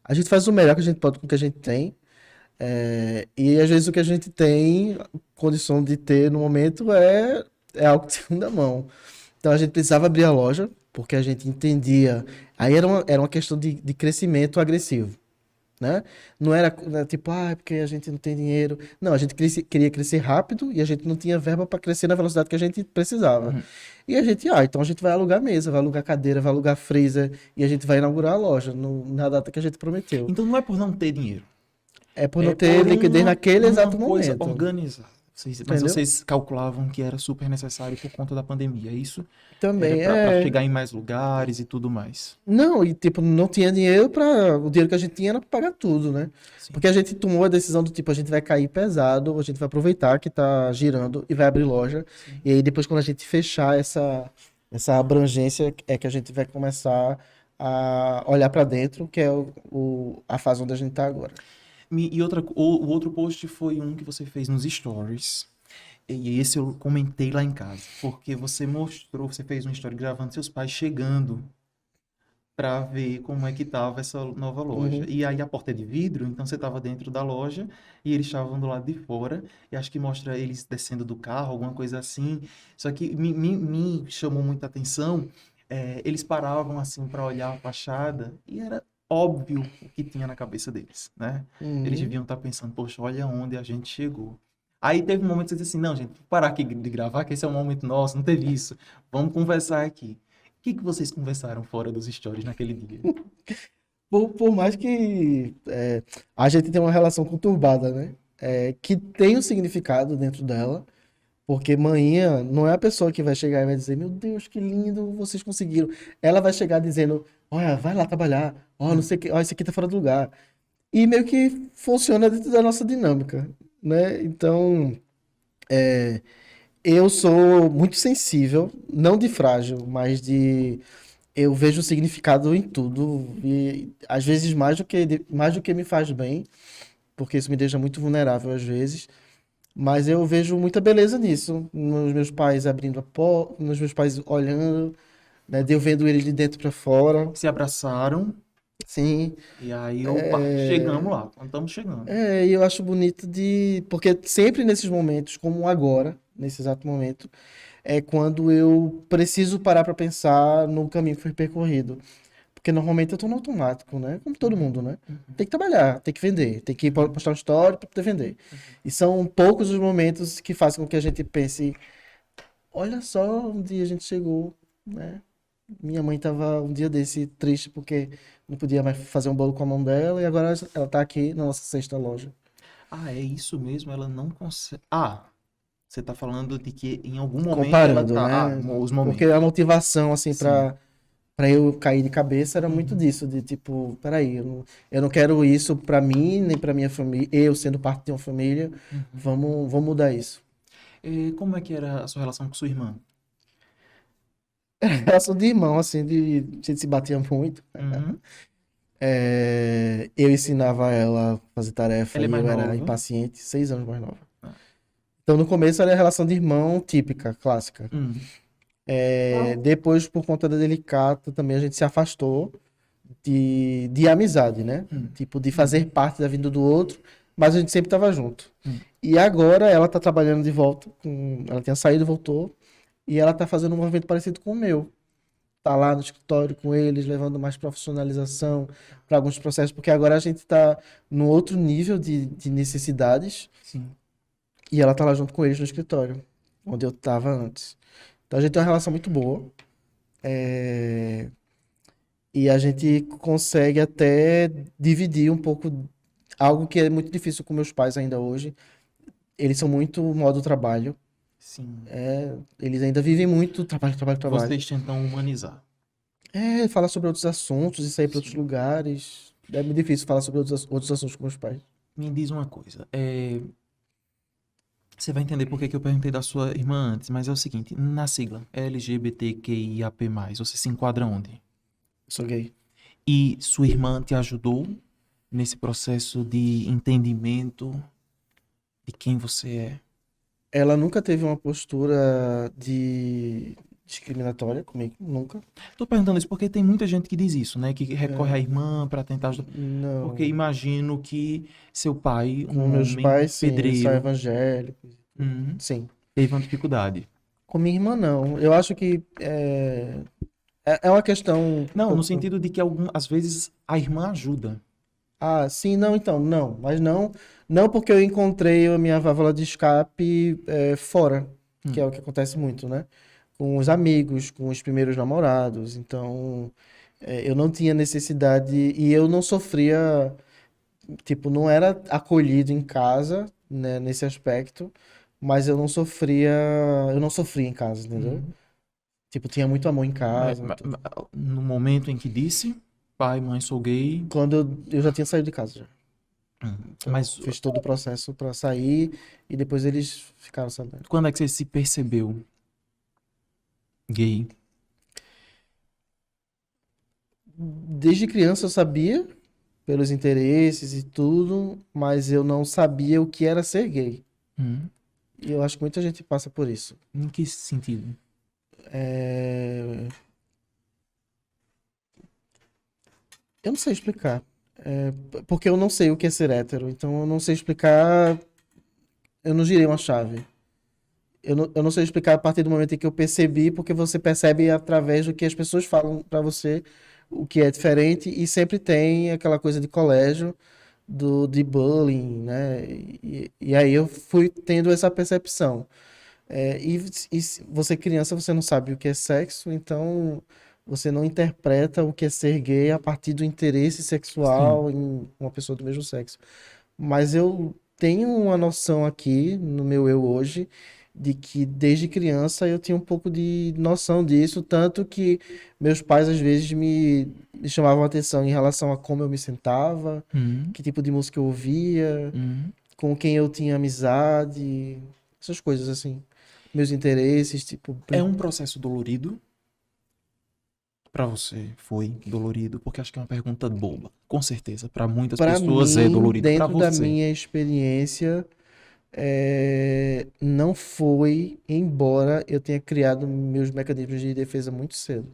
A gente faz o melhor que a gente pode com o que a gente tem. E às vezes o que a gente tem, condição de ter no momento, é algo de segunda mão. Então a gente precisava abrir a loja, porque a gente entendia. Aí era uma questão de crescimento agressivo, né? Não era tipo, porque a gente não tem dinheiro. Não, a gente queria crescer rápido e a gente não tinha verba para crescer na velocidade que a gente precisava. E a gente, então a gente vai alugar mesa, vai alugar cadeira, vai alugar freezer e a gente vai inaugurar a loja na data que a gente prometeu. Então não é por não ter dinheiro. É por não ter liquidez naquele exato uma coisa momento. organizada. Mas entendeu? vocês calculavam que era super necessário por conta da pandemia, é isso? Era Também para chegar em mais lugares e tudo mais. Não, e tipo, não tinha dinheiro para. O dinheiro que a gente tinha era pra pagar tudo, né? Sim. Porque a gente tomou a decisão do tipo, a gente vai cair pesado, a gente vai aproveitar que tá girando e vai abrir loja. Sim. E aí depois, quando a gente fechar essa abrangência, é que a gente vai começar a olhar pra dentro, que é a fase onde a gente tá agora. E o outro post foi um que você fez nos stories. E esse eu comentei lá em casa. Porque você fez uma story gravando seus pais chegando para ver como é que tava essa nova loja. Uhum. E aí a porta é de vidro, então você tava dentro da loja e eles estavam do lado de fora. E acho que mostra eles descendo do carro, alguma coisa assim. Só que me chamou muita atenção. Eles paravam assim para olhar a fachada e era óbvio o que tinha na cabeça deles, né? Eles Uhum. deviam estar pensando, poxa, olha onde a gente chegou. Aí teve um momento que você disse assim, não, gente, vou parar aqui de gravar, que esse é um momento nosso, não teve isso. Vamos conversar aqui. O que que vocês conversaram fora dos stories naquele dia? Por mais que a gente tenha uma relação conturbada, né? Que tem um significado dentro dela. Porque manhã não é a pessoa que vai chegar e vai dizer, meu Deus, que lindo, vocês conseguiram. Ela vai chegar dizendo, olha, vai lá trabalhar, ó, não sei o que, ó, isso aqui tá fora do lugar. E meio que funciona dentro da nossa dinâmica, né? Então, eu sou muito sensível, não de frágil, mas de eu vejo o significado em tudo e às vezes mais do que me faz bem, porque isso me deixa muito vulnerável às vezes. Mas eu vejo muita beleza nisso, nos meus pais abrindo a porta, nos meus pais olhando, né, de eu vendo eles de dentro para fora. Se abraçaram Sim, e aí, opa, chegamos lá, estamos chegando. e eu acho bonito porque sempre nesses momentos, como agora, nesse exato momento, é quando eu preciso parar para pensar no caminho que foi percorrido. Porque normalmente eu tô no automático, né? Como todo mundo, né? Tem que trabalhar, tem que vender, tem que postar uma história para poder vender. E são poucos os momentos que fazem com que a gente pense, olha só onde a gente chegou, né? Minha mãe tava um dia desse triste porque não podia mais fazer um bolo com a mão dela e agora ela tá aqui na nossa sexta loja. Ah, é isso mesmo, ela não consegue. Ah, você tá falando de que em algum momento ela Comparando, tá. Ah, né? os Porque a momentos. motivação, assim, Sim. pra eu cair de cabeça era muito Uhum. disso, de tipo, peraí, eu não quero isso pra mim, nem pra minha família, eu sendo parte de uma família, Uhum. vamos mudar isso. E como é que era a sua relação com sua irmã? Relação de irmão, assim, a gente se batia muito. Uhum. Eu ensinava ela a fazer tarefa Ela é e mais eu era nova? impaciente, 6 anos mais nova. Ah. Então, no começo era a relação de irmão típica, clássica. Hum. Depois, por conta da delicata, também a gente se afastou de amizade, né? Hum. Tipo, de fazer parte da vida do outro, mas a gente sempre tava junto. Hum. E agora ela tá trabalhando de volta, ela tinha saído, voltou, e ela tá fazendo um movimento parecido com o meu. Tá lá no escritório com eles, levando mais profissionalização para alguns processos, porque agora a gente tá no outro nível de necessidades, Sim. e ela tá lá junto com eles no escritório, onde eu tava antes. Então a gente tem uma relação muito boa. é, E a gente consegue até dividir um pouco, algo que é muito difícil com meus pais ainda hoje. Eles são muito modo trabalho. Sim. Eles ainda vivem muito trabalho, trabalho, trabalho. Vocês tentam humanizar. Falar sobre outros assuntos e sair para outros Sim. lugares. É muito difícil falar sobre outros assuntos com meus pais. Me diz uma coisa. Você vai entender por que que eu perguntei da sua irmã antes, mas é o seguinte: na sigla LGBTQIAP+, você se enquadra onde? Sou gay. E sua irmã te ajudou nesse processo de entendimento de quem você é? Ela nunca teve uma postura de discriminatória comigo, nunca. Tô perguntando isso porque tem muita gente que diz isso, né? Que recorre à É, irmã para tentar ajudar. Porque não. imagino que seu pai, Com um meus homem pais, sim, eles são pedreiro, evangélicos. uhum, Sim. teve uma dificuldade. Com minha irmã, não. Eu acho que é uma questão um Não, no pouco. sentido de que às vezes a irmã ajuda. Ah, sim, não, então, não. Mas não porque eu encontrei a minha válvula de escape fora, que é Hum, o que acontece muito, né? Com os amigos, com os primeiros namorados. Então, eu não tinha necessidade e eu não sofria, tipo, não era acolhido em casa, né, nesse aspecto, mas eu não sofria em casa, entendeu? Tipo, tinha muito amor em Mas, casa. no momento em que disse, pai, mãe, sou gay. Quando eu já tinha saído de casa, já. Então, Mas fiz todo o processo pra sair e depois eles ficaram sabendo. quando é que você se percebeu gay? Desde criança eu sabia, pelos interesses e tudo, mas eu não sabia o que era ser gay. Hum, E eu acho que muita gente passa por isso. Em que sentido? É, Eu não sei explicar. Porque eu não sei o que é ser hétero, então eu não sei explicar. Eu não girei uma chave. Eu não sei explicar a partir do momento em que eu percebi, porque você percebe através do que as pessoas falam pra você o que é diferente, e sempre tem aquela coisa de colégio, de bullying, né? E aí eu fui tendo essa percepção. Você criança, você não sabe o que é sexo, então você não interpreta o que é ser gay a partir do interesse Sim. sexual em uma pessoa do mesmo sexo. Mas eu tenho uma noção aqui no meu eu hoje de que desde criança eu tinha um pouco de noção disso, tanto que meus pais às vezes me chamavam a atenção em relação a como eu me sentava, Hum, que tipo de música eu ouvia, hum. com quem eu tinha amizade, essas coisas assim. Meus interesses, tipo, É um processo dolorido pra você? Foi dolorido? Porque acho que é uma pergunta boba. Com certeza, pra muitas para pessoas é mim, dolorido. Pra dentro da você? minha experiência, não foi, embora eu tenha criado meus mecanismos de defesa muito cedo.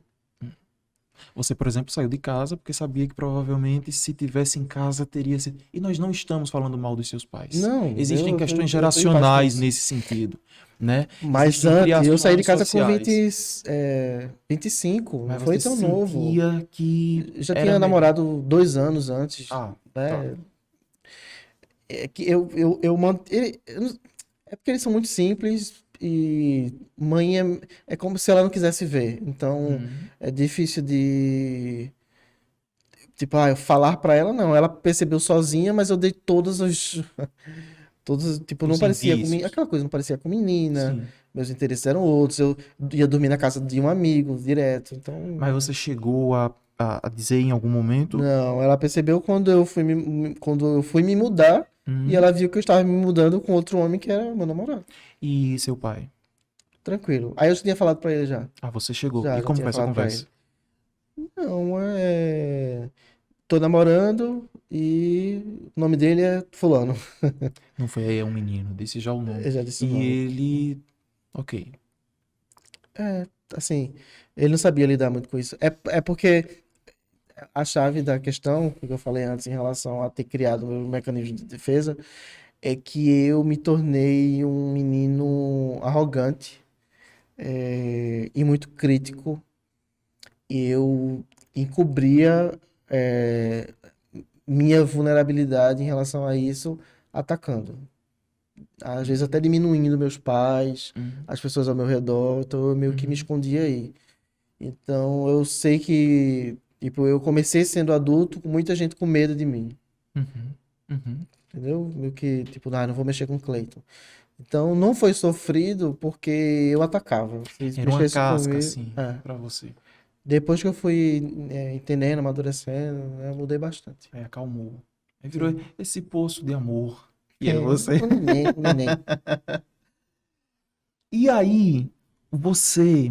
Você, por exemplo, saiu de casa porque sabia que provavelmente se tivesse em casa teria sido. E nós não estamos falando mal dos seus pais. Não, Existem questões eu tô em paz com geracionais isso. nesse sentido, né? Mas Existem antes, eu saí de criações casa com sociais. 25, não Mas foi você tão novo. sentia que Já era tinha melhor. namorado 2 anos antes, Ah, tá. né? É que eu mantive. É porque eles são muito simples e mãe é como se ela não quisesse ver. Então Hum, é difícil de. Tipo, eu falar pra ela, não. Ela percebeu sozinha, mas eu dei todos os. Todos, tipo, não os parecia com. indícios. Aquela coisa, não parecia com menina. Sim. Meus interesses eram outros. Eu ia dormir na casa de um amigo direto. Então. Mas você chegou a dizer em algum momento? Não, ela percebeu quando eu fui me mudar e Hum, ela viu que eu estava me mudando com outro homem que era meu namorado. e seu pai? Tranquilo. Aí eu já tinha falado pra ele já. Ah, você chegou. E Já como tinha foi essa falado pra conversa? ele. Não, tô namorando e o nome dele é Fulano. Não foi aí, é um menino. Disse já o nome. Eu já disse o E nome. ele. Ok. Assim, ele não sabia lidar muito com isso. É porque a chave da questão, que eu falei antes em relação a ter criado meu mecanismo de defesa, é que eu me tornei um menino arrogante, e muito crítico. E eu encobria, é, minha vulnerabilidade em relação a isso, atacando. Às vezes até diminuindo meus pais, Uhum, as pessoas ao meu redor, então eu meio que me uhum, escondia aí. Então eu sei que, tipo, eu comecei sendo adulto com muita gente com medo de mim, uhum, uhum. entendeu? Meio que, tipo, não vou mexer com o Cleiton. Então não foi sofrido porque eu atacava. Se Era uma mexesse casca, comigo. assim, pra você. Depois que eu fui, entendendo, amadurecendo, né, eu mudei bastante. Aí acalmou. Aí virou Sim. esse poço de amor. E é você. Um neném, um neném. E aí, você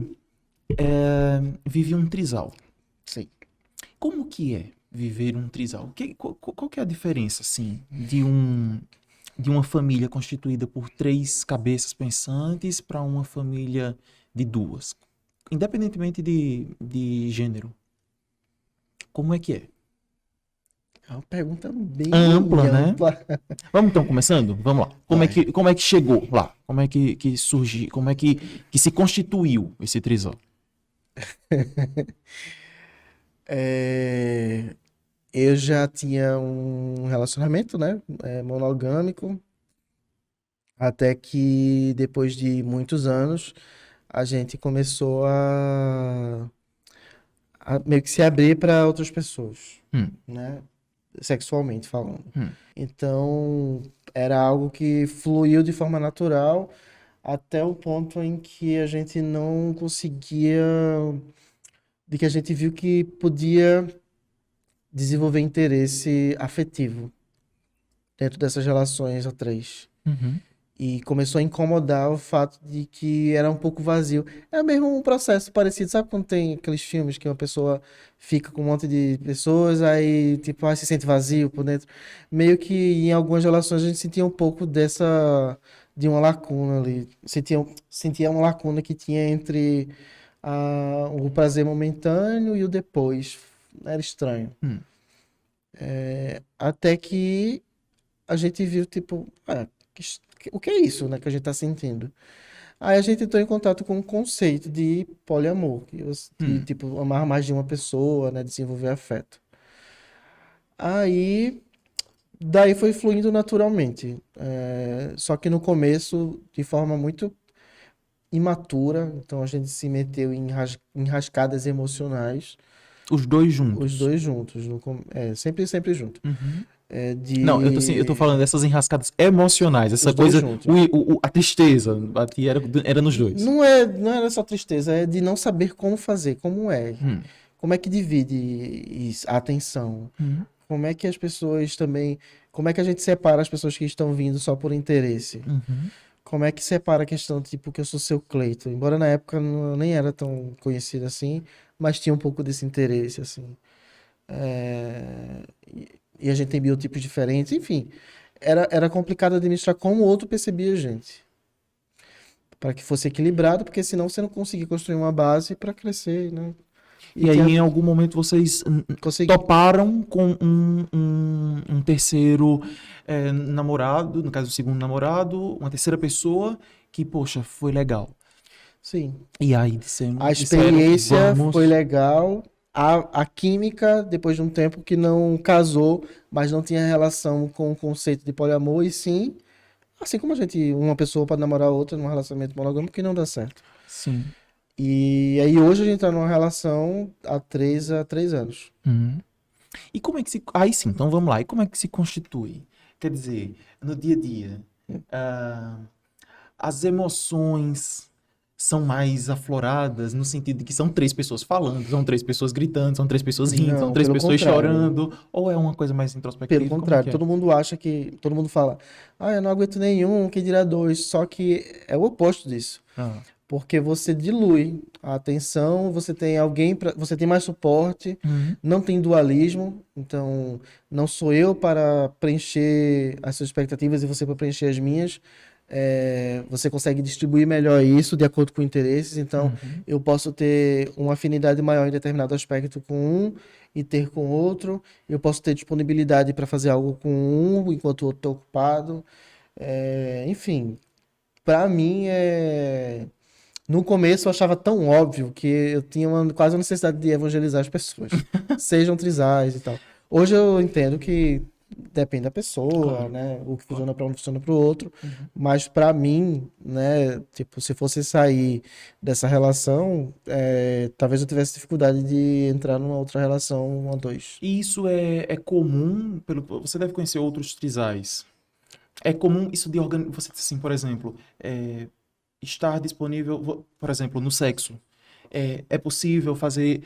vive um trisal. Sim. Como que é viver um trisal? Qual que é a diferença, assim, de uma família constituída por três cabeças pensantes para uma família de duas? Independentemente de gênero. Como é que é? É uma pergunta bem Ampla, né? ampla. Vamos então começando? Vamos lá. Vai. Como é que chegou lá? Como é que surgiu? Como é que se constituiu esse trisal? É, Eu já tinha um relacionamento, né? Monogâmico. Até que depois de muitos anos, a gente começou a meio que se abrir para outras pessoas, Hum, né? Sexualmente falando. hum, Então, Era algo que fluiu de forma natural até o ponto em que a gente não conseguia, de que a gente viu que podia desenvolver interesse afetivo dentro dessas relações a três. Uhum. E começou a incomodar o fato de que era um pouco vazio. É mesmo um processo parecido, sabe quando tem aqueles filmes que uma pessoa fica com um monte de pessoas, aí tipo, se sente vazio por dentro. Meio que em algumas relações a gente sentia um pouco de uma lacuna ali. Sentia uma lacuna que tinha entre o prazer momentâneo e o depois. Era estranho. Hum. Até que a gente viu, tipo, o que é isso, né, que a gente tá sentindo? Aí a gente entrou em contato com o conceito de poliamor, de, Hum. tipo, amar mais de uma pessoa, né, desenvolver afeto. Aí, daí foi fluindo naturalmente. Só que no começo, de forma muito imatura, então a gente se meteu em rascadas emocionais, Os dois os juntos. dois juntos, sempre junto. Uhum. É, Não, eu tô de falando dessas enrascadas emocionais, essa os dois coisa, juntos. a tristeza, batia, era nos dois. Não era só tristeza, é de não saber como fazer, como é. Hum. Como é que divide a atenção? Hum. Como é que as pessoas também. Como é que a gente separa as pessoas que estão vindo só por interesse? Uhum. Como é que separa a questão, tipo, que eu sou seu Cleito? Embora na época eu nem era tão conhecido assim, mas tinha um pouco desse interesse, assim. E a gente tem biotipos diferentes, enfim. Era complicado administrar como o outro percebia a gente. Para que fosse equilibrado, porque senão você não conseguia construir uma base para crescer, né? E E aí, tinha em algum momento, vocês consegui. toparam com um terceiro namorado, no caso, o segundo namorado, uma terceira pessoa, que, poxa, foi legal. Sim. E aí A disseram, experiência foi vamos. legal. A química, depois de um tempo que não casou, mas não tinha relação com o conceito de poliamor, e sim, assim como uma pessoa pode namorar outra num relacionamento monogâmico que não dá certo. Sim. E aí hoje a gente tá numa relação há 3 anos. Uhum. E como é que se. Aí sim, então vamos lá. E como é que se constitui? Quer dizer, no dia a dia, ah, as emoções são mais afloradas no sentido de que são três pessoas falando, são três pessoas gritando, são três pessoas rindo, são Não, três pelo pessoas contrário. chorando, ou é uma coisa mais Pelo introspectiva? Como é contrário, que é? todo mundo fala, eu não aguento nenhum, quem dirá dois, só que é o oposto disso. Ah. Porque você dilui a atenção, você tem mais suporte, Uhum. não tem dualismo, então não sou eu para preencher as suas expectativas e você para preencher as minhas. Você consegue distribuir melhor isso de acordo com interesses, então Uhum. eu posso ter uma afinidade maior em determinado aspecto com um e ter com outro, eu posso ter disponibilidade para fazer algo com um enquanto o outro está ocupado. Enfim, para mim no começo eu achava tão óbvio que eu tinha quase uma necessidade de evangelizar as pessoas, sejam trisais e tal. Hoje eu entendo que depende da pessoa, Claro, né? O que claro. funciona para um funciona para o outro. Uhum. Mas para mim, né? Tipo, se fosse sair dessa relação, talvez eu tivesse dificuldade de entrar numa outra relação, uma dois. E isso é comum, você deve conhecer outros trisais. É comum isso de você assim, por exemplo, estar disponível, por exemplo, no sexo. É possível fazer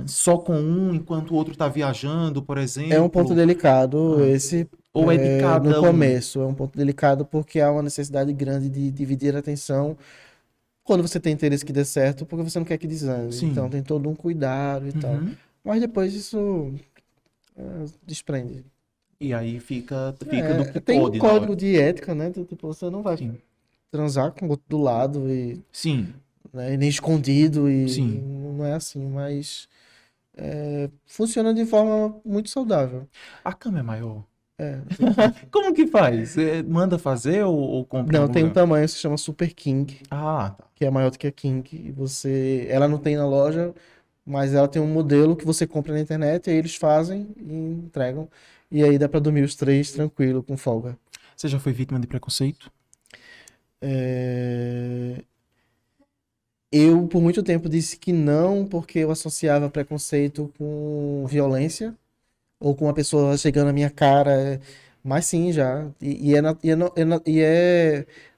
só com um enquanto o outro está viajando, por É um ponto exemplo? delicado Ah, esse. ou é de No cada um? começo, é um ponto delicado porque há uma necessidade grande de dividir a atenção quando você tem interesse que dê certo, porque você não quer que desande. Então Sim. tem todo um cuidado e tal. Uhum. Mas depois isso desprende. E aí fica do que Tem um pode na hora. código de ética, né? Tipo, você não vai Sim. transar com o outro do lado Sim. né, e nem escondido e Sim. não é assim, mas funciona de forma muito saudável. A cama é maior. É. Como que faz? Manda fazer ou compra em Não, algum tem um lugar? tamanho que se chama Super King, Ah, tá. que é maior do que a King. Ela não tem na loja, mas ela tem um modelo que você compra na internet, aí eles fazem e entregam. E aí dá pra dormir os três tranquilo, com folga. Você já foi vítima de preconceito? É, Eu, por muito tempo, disse que não, porque eu associava preconceito com violência, ou com uma pessoa chegando na minha cara. Mas sim, já. E é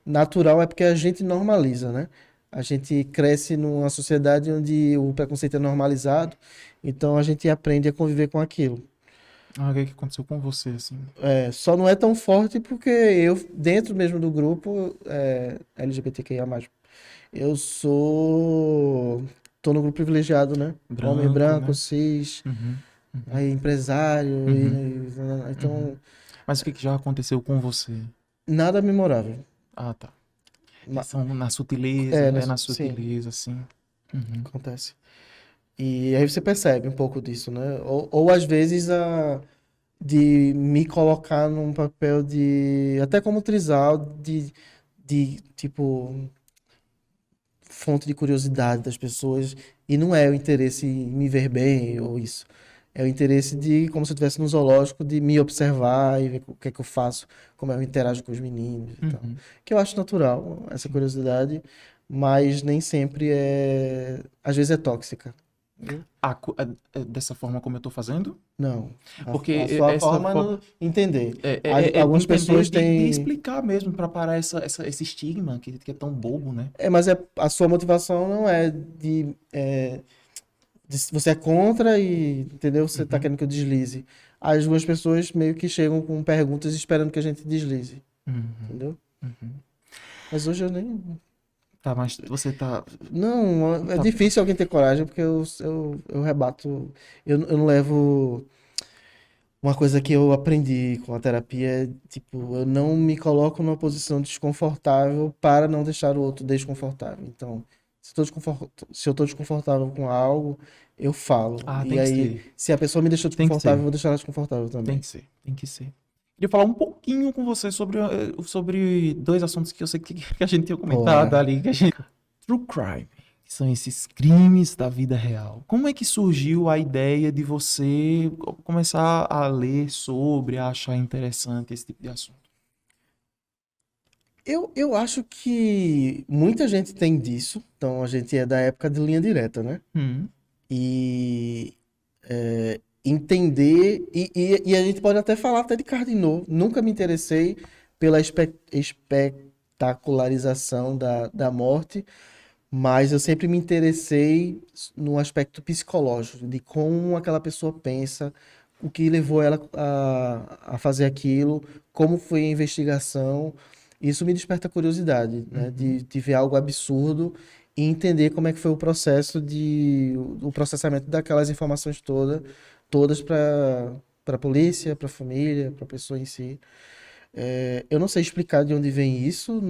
natural, é porque a gente normaliza, né? A gente cresce numa sociedade onde o preconceito é normalizado, então a gente aprende a conviver com aquilo. Ah, o que é que aconteceu com você, assim? É, só não é tão forte porque eu, dentro mesmo do grupo LGBTQIA+, eu sou... tô no grupo privilegiado, né? Homem Branco, branco, né? cis, Uhum, uhum, aí empresário, uhum, uhum. então Mas o que que já aconteceu com você? nada memorável. Ah, tá. Ma- São na sutileza, é na Sim, sutileza, assim. Uhum. acontece. E aí você percebe um pouco disso, né? Ou às vezes de me colocar num papel de, até como trisal, de tipo, fonte de curiosidade das pessoas. E não é o interesse em me ver bem ou isso. É o interesse de, como se eu estivesse no zoológico, de me observar e ver o que é que eu faço, como eu interajo com os meninos e tal. Uhum. Que eu acho natural, essa Sim. curiosidade, mas nem sempre é. Às vezes é tóxica. Viu? Dessa forma como eu tô fazendo? Não. A Porque sua essa forma é entender. é Algumas entender pessoas de têm. explicar mesmo para parar esse estigma que é tão bobo, né? Mas a sua motivação não é você é contra e, entendeu? Você tá Uhum. querendo que eu deslize. As duas pessoas meio que chegam com perguntas esperando que a gente deslize, Uhum. entendeu? Uhum. Mas hoje eu nem. Tá, mas você tá, Não, é tá. difícil alguém ter coragem porque eu rebato. Eu não levo. Uma coisa que eu aprendi com a terapia é, tipo, eu não me coloco numa posição desconfortável para não deixar o outro desconfortável. Então, se eu tô desconfortável com algo, eu falo. Ah, E tem que aí, ser. se a pessoa me deixou Tem que desconfortável, eu ser. vou deixar ela desconfortável Tem também. que ser. Tem que ser. Queria falar um pouquinho com você sobre dois assuntos que eu sei que a gente tinha comentado Bora. ali, que a gente... True crime, que são esses crimes da vida real. Como é que surgiu a ideia de você começar a ler sobre, a achar interessante esse tipo de assunto? Eu acho que muita gente tem disso. Então, a gente é da época de linha direta, né? Hum, E entender, e a gente pode até falar até de Cardinô. Nunca me interessei pela espetacularização da morte, mas eu sempre me interessei no aspecto psicológico, de como aquela pessoa pensa, o que levou ela a fazer aquilo, como foi a investigação. Isso me desperta curiosidade, né? uhum, De ver algo absurdo e entender como é que foi o processamento daquelas informações todas para a polícia, para a família, para a pessoa em si. Eu não sei explicar de onde vem isso.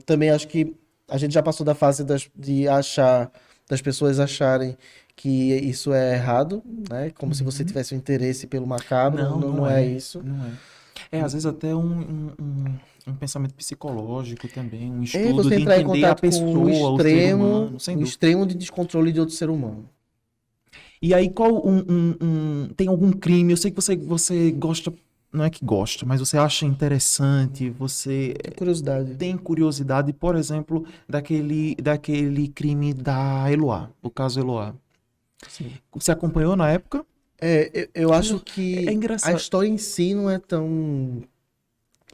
Também acho que a gente já passou da fase de achar, das pessoas acharem que isso é errado, né? Como se você uhum. tivesse um interesse pelo macabro. Não, Não, não não é é. isso. Não é. É, às vezes até um pensamento psicológico também, um É estudo você de entrar em entender a contato com pessoa, o ser humano, sem o dúvida. extremo de descontrole de outro ser humano. E aí, tem algum crime? Eu sei que você gosta, não é que gosta, mas você acha interessante, você Tenho curiosidade. tem curiosidade, por exemplo, daquele crime da Eloá, o caso Eloá. Sim. Você acompanhou na época? Eu acho Eu- É que a engraçado. história em si não é tão.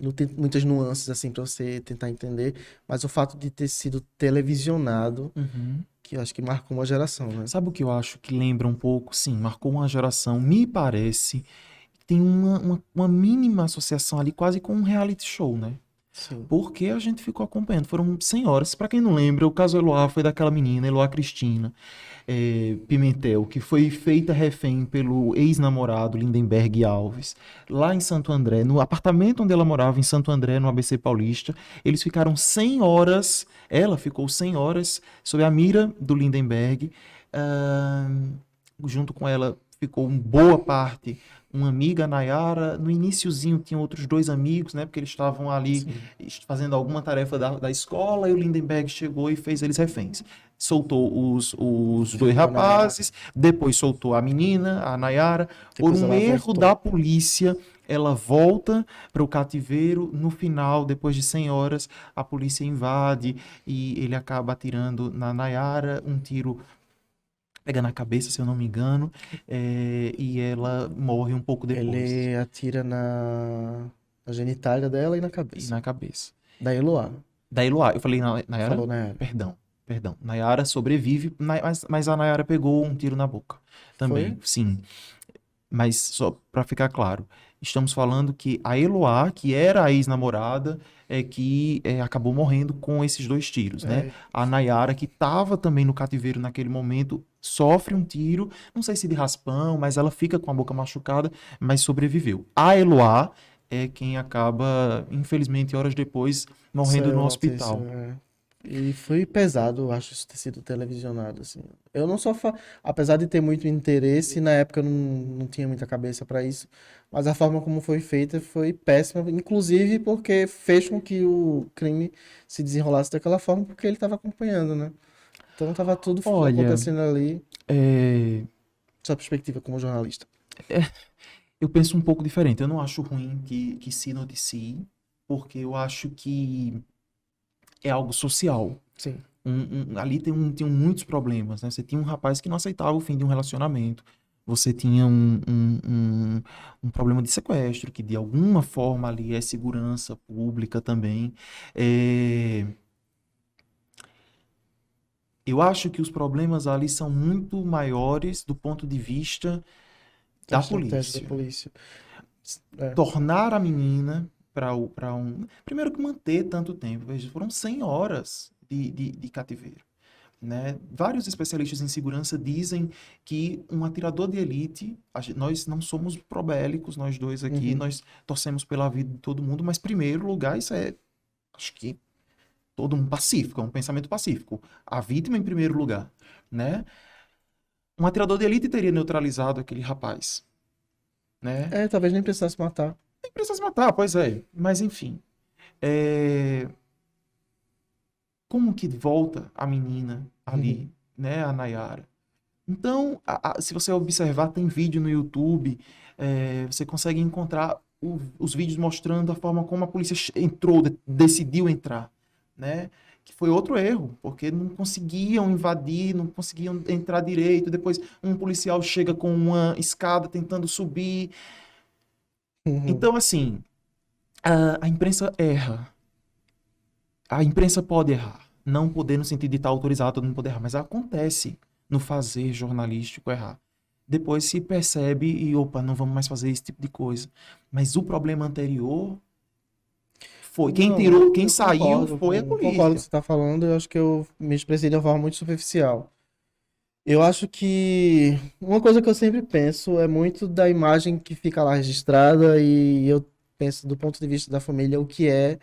Não tem muitas nuances assim para você tentar entender, mas o fato de ter sido televisionado, Uhum. que eu acho que marcou uma geração, né? Sabe o que eu acho que lembra um pouco? Sim, marcou uma geração. Me parece que tem uma mínima associação ali, quase com um reality show, né? Sim. Porque a gente ficou acompanhando. Foram 100 horas. Pra quem não lembra, o caso Eloá foi daquela menina, Eloá Cristina Pimentel, que foi feita refém pelo ex-namorado Lindenberg Alves, lá em Santo André, no apartamento onde ela morava, em Santo André, no ABC Paulista. Eles ficaram 100 horas, ela ficou 100 horas sob a mira do Lindenberg. ah, Junto com ela ficou uma boa parte uma amiga, a Nayara. No iniciozinho tinha outros dois amigos, né? Porque eles estavam ali Sim. fazendo alguma tarefa da escola e o Lindenberg chegou e fez eles reféns. Soltou os dois Ficou na Yara. rapazes, depois soltou a menina, a Nayara. Por Depois um ela erro voltou. da polícia, ela volta para o cativeiro. No final, depois de 100 horas, a polícia invade e ele acaba atirando na Nayara, um tiro pega na cabeça, se eu não me engano, e ela morre um pouco depois. Ele atira na. Na genitália dela e na e cabeça. na cabeça. Da Eloá. Da Eloá. Eu falei Nayara? Falou Nayara. Perdão. Nayara sobrevive, mas a Nayara pegou um tiro na boca. Também, Foi? sim. Mas só para ficar claro, estamos falando que a Eloá, que era a ex-namorada, acabou morrendo com esses 2 tiros, né? É, A Nayara, que estava também no cativeiro naquele momento, sofre um tiro, não sei se de raspão, mas ela fica com a boca machucada, mas sobreviveu. A Eloá é quem acaba, infelizmente, horas depois, morrendo saiu no a notícia. hospital. E foi pesado, eu acho, isso ter sido televisionado, assim. Eu não sou fã, apesar de ter muito interesse, na época eu não tinha muita cabeça para isso, mas a forma como foi feita foi péssima, inclusive porque fez com que o crime se desenrolasse daquela forma, porque ele estava acompanhando, né? Então estava tudo Olha, acontecendo ali, é, sua perspectiva como jornalista. eu penso um pouco diferente. Eu não acho ruim que se noticie, porque eu acho que é algo social. Sim. Ali tinham muitos problemas, né? Você tinha um rapaz que não aceitava o fim de um relacionamento. Você tinha um problema de sequestro, que de alguma forma ali é segurança pública também. É, eu acho que os problemas ali são muito maiores do ponto de vista A da estratégia da polícia. polícia. É. Tornar a menina para um. Primeiro que manter tanto tempo, veja, foram 100 horas de cativeiro. Né? Vários especialistas em segurança dizem que um atirador de elite, nós não somos probélicos, nós dois aqui, Uhum. nós torcemos pela vida de todo mundo, mas primeiro lugar, isso é, acho que todo um pacífico, é um pensamento pacífico. A vítima em primeiro lugar, né? Um atirador de elite teria neutralizado aquele rapaz, né? É, talvez nem precisasse matar. Nem precisa se matar, pois é, mas enfim. É, como que volta a menina ali, né, a Nayara? Então, se você observar, tem vídeo no YouTube, você consegue encontrar os vídeos mostrando a forma como a polícia entrou, decidiu entrar, né? Que foi outro erro, porque não conseguiam invadir, não conseguiam entrar direito. Depois, um policial chega com uma escada tentando subir. Uhum. Então, assim, a imprensa erra. A imprensa pode errar. Não poder no sentido de estar autorizado, todo mundo poder errar, mas acontece no fazer jornalístico errar. Depois se percebe e, opa, não vamos mais fazer esse tipo de coisa. Mas o problema anterior foi. Quem Não, tirou, quem eu saiu concordo foi a concordo com o que polícia. você está falando. Eu acho que eu me expressei de uma forma muito superficial. Eu acho que uma coisa que eu sempre penso é muito da imagem que fica lá registrada e eu penso do ponto de vista da família o que é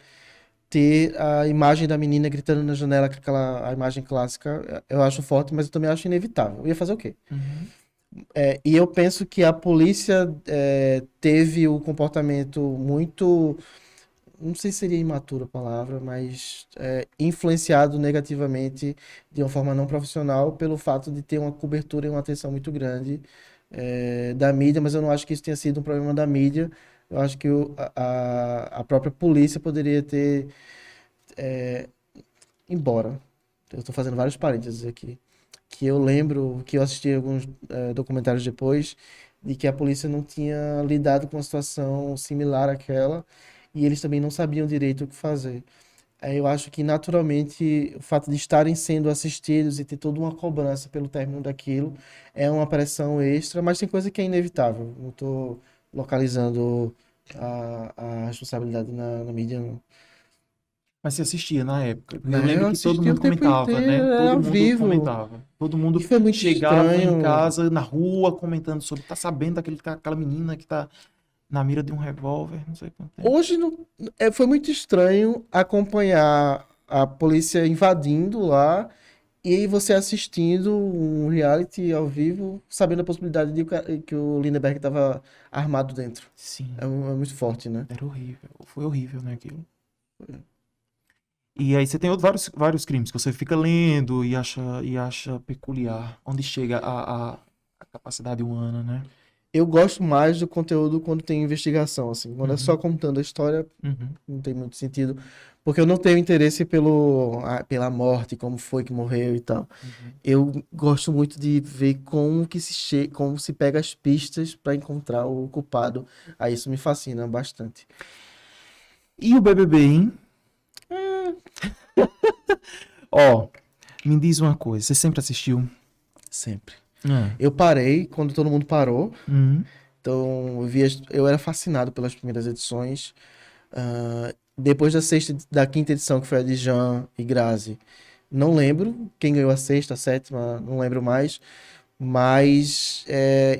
ter a imagem da menina gritando na janela, aquela a imagem clássica. Eu acho forte, mas eu também acho inevitável. Eu ia fazer o quê? Uhum. E eu penso que a polícia teve o comportamento muito, não sei se seria imaturo a palavra, mas influenciado negativamente de uma forma não profissional pelo fato de ter uma cobertura e uma atenção muito grande da mídia, mas eu não acho que isso tenha sido um problema da mídia. Eu acho que a própria polícia poderia ter, embora, eu estou fazendo vários parênteses aqui, que eu lembro que eu assisti alguns documentários depois de que a polícia não tinha lidado com uma situação similar àquela e eles também não sabiam direito o que fazer. Aí eu acho que naturalmente o fato de estarem sendo assistidos e ter toda uma cobrança pelo término daquilo é uma pressão extra, mas tem coisa que é inevitável. Não estou localizando a responsabilidade na mídia, não. Mas se assistia na época. Eu Né? lembro Eu que todo assisti o mundo tempo comentava, inteiro, né? era Todo ao mundo vivo. comentava. Todo E mundo foi muito chegava em estranho. casa, na rua, comentando sobre. Tá sabendo daquela menina que tá na mira de um revólver, não sei quanto tempo. Hoje foi muito estranho acompanhar a polícia invadindo lá e aí você assistindo um reality ao vivo, sabendo a possibilidade de que o Lindenberg estava armado dentro. Sim. É muito forte, né? Era horrível. Foi horrível, né, aquilo. E aí você tem vários crimes que você fica lendo e acha peculiar. Onde chega a capacidade humana, né? Eu gosto mais do conteúdo quando tem investigação, assim. Quando é só Uhum, contando a história, uhum, não tem muito sentido. Porque eu não tenho interesse pela morte, como foi que morreu e tal. uhum. Eu gosto muito de ver como se pega as pistas para encontrar o culpado. Aí isso me fascina bastante. E o BBB, hein? Ó, me diz uma coisa, você sempre assistiu? Sempre. Ah. Eu parei quando todo mundo parou. Uhum. Então, eu era fascinado pelas primeiras edições. Depois da sexta, da quinta edição, que foi a de Jean e Grazi, não lembro quem ganhou a sexta, a sétima, não lembro mais. Mas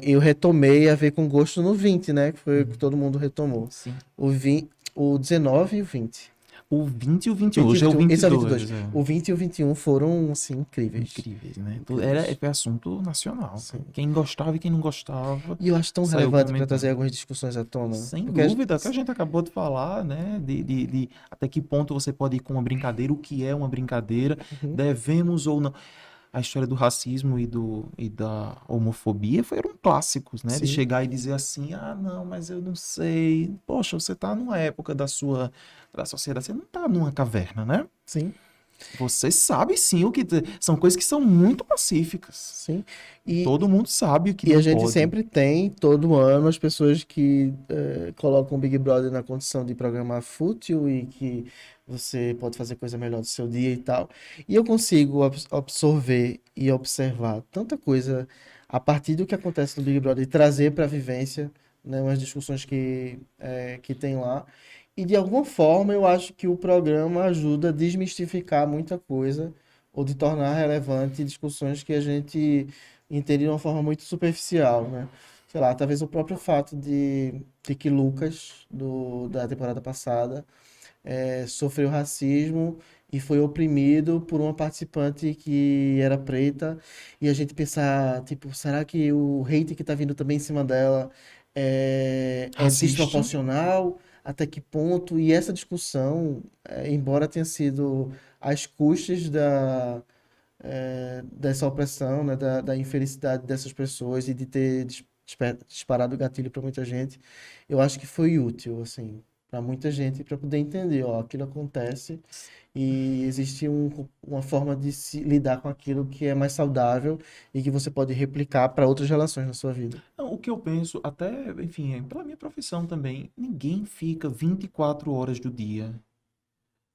eu retomei a ver com gosto no 20, né? Que foi o que todo mundo retomou. Sim. O 20, o 19 e o 20. O 20 e o 21. 20 e Hoje é o 21. Esse é o 22. 22. O 20 e o 21 foram, assim, incríveis. Incríveis, né? Incríveis. Foi assunto nacional. Sim. Quem gostava e quem não gostava. E eu acho tão saiu relevante para comentando. trazer algumas discussões à tona. Sem Porque dúvida, que a gente acabou de falar, né? De até que ponto você pode ir com uma brincadeira, o que é uma brincadeira, Uhum. devemos ou não. A história do racismo e da homofobia foram clássicos, né? De Sim. chegar e dizer assim, ah, não, mas eu não sei. Poxa, você tá numa época da sociedade, você não tá numa caverna, né? Sim, Você sabe sim o que... São coisas que são muito pacíficas. sim. E, Todo mundo sabe o que e a não gente pode. sempre tem, todo ano, as pessoas que colocam o Big Brother na condição de programa fútil e que você pode fazer coisa melhor do seu dia e tal. E eu consigo absorver e observar tanta coisa a partir do que acontece no Big Brother e trazer para a vivência, né, umas discussões que tem lá. E de alguma forma eu acho que o programa ajuda a desmistificar muita coisa ou de tornar relevante discussões que a gente entende de uma forma muito superficial, né? Sei lá, talvez o próprio fato de que Lucas, da temporada passada, sofreu racismo e foi oprimido por uma participante que era preta, e a gente pensar, tipo, será que o hate que tá vindo também em cima dela é Racista. desproporcional? Até que ponto? E essa discussão, embora tenha sido às custas dessa opressão, né, da infelicidade dessas pessoas e de ter disparado o gatilho para muita gente, eu acho que foi útil, assim, para muita gente, para poder entender, ó, aquilo acontece e existe uma forma de se lidar com aquilo que é mais saudável e que você pode replicar para outras relações na sua vida. Não, o que eu penso, até, enfim, pela minha profissão também, ninguém fica 24 horas do dia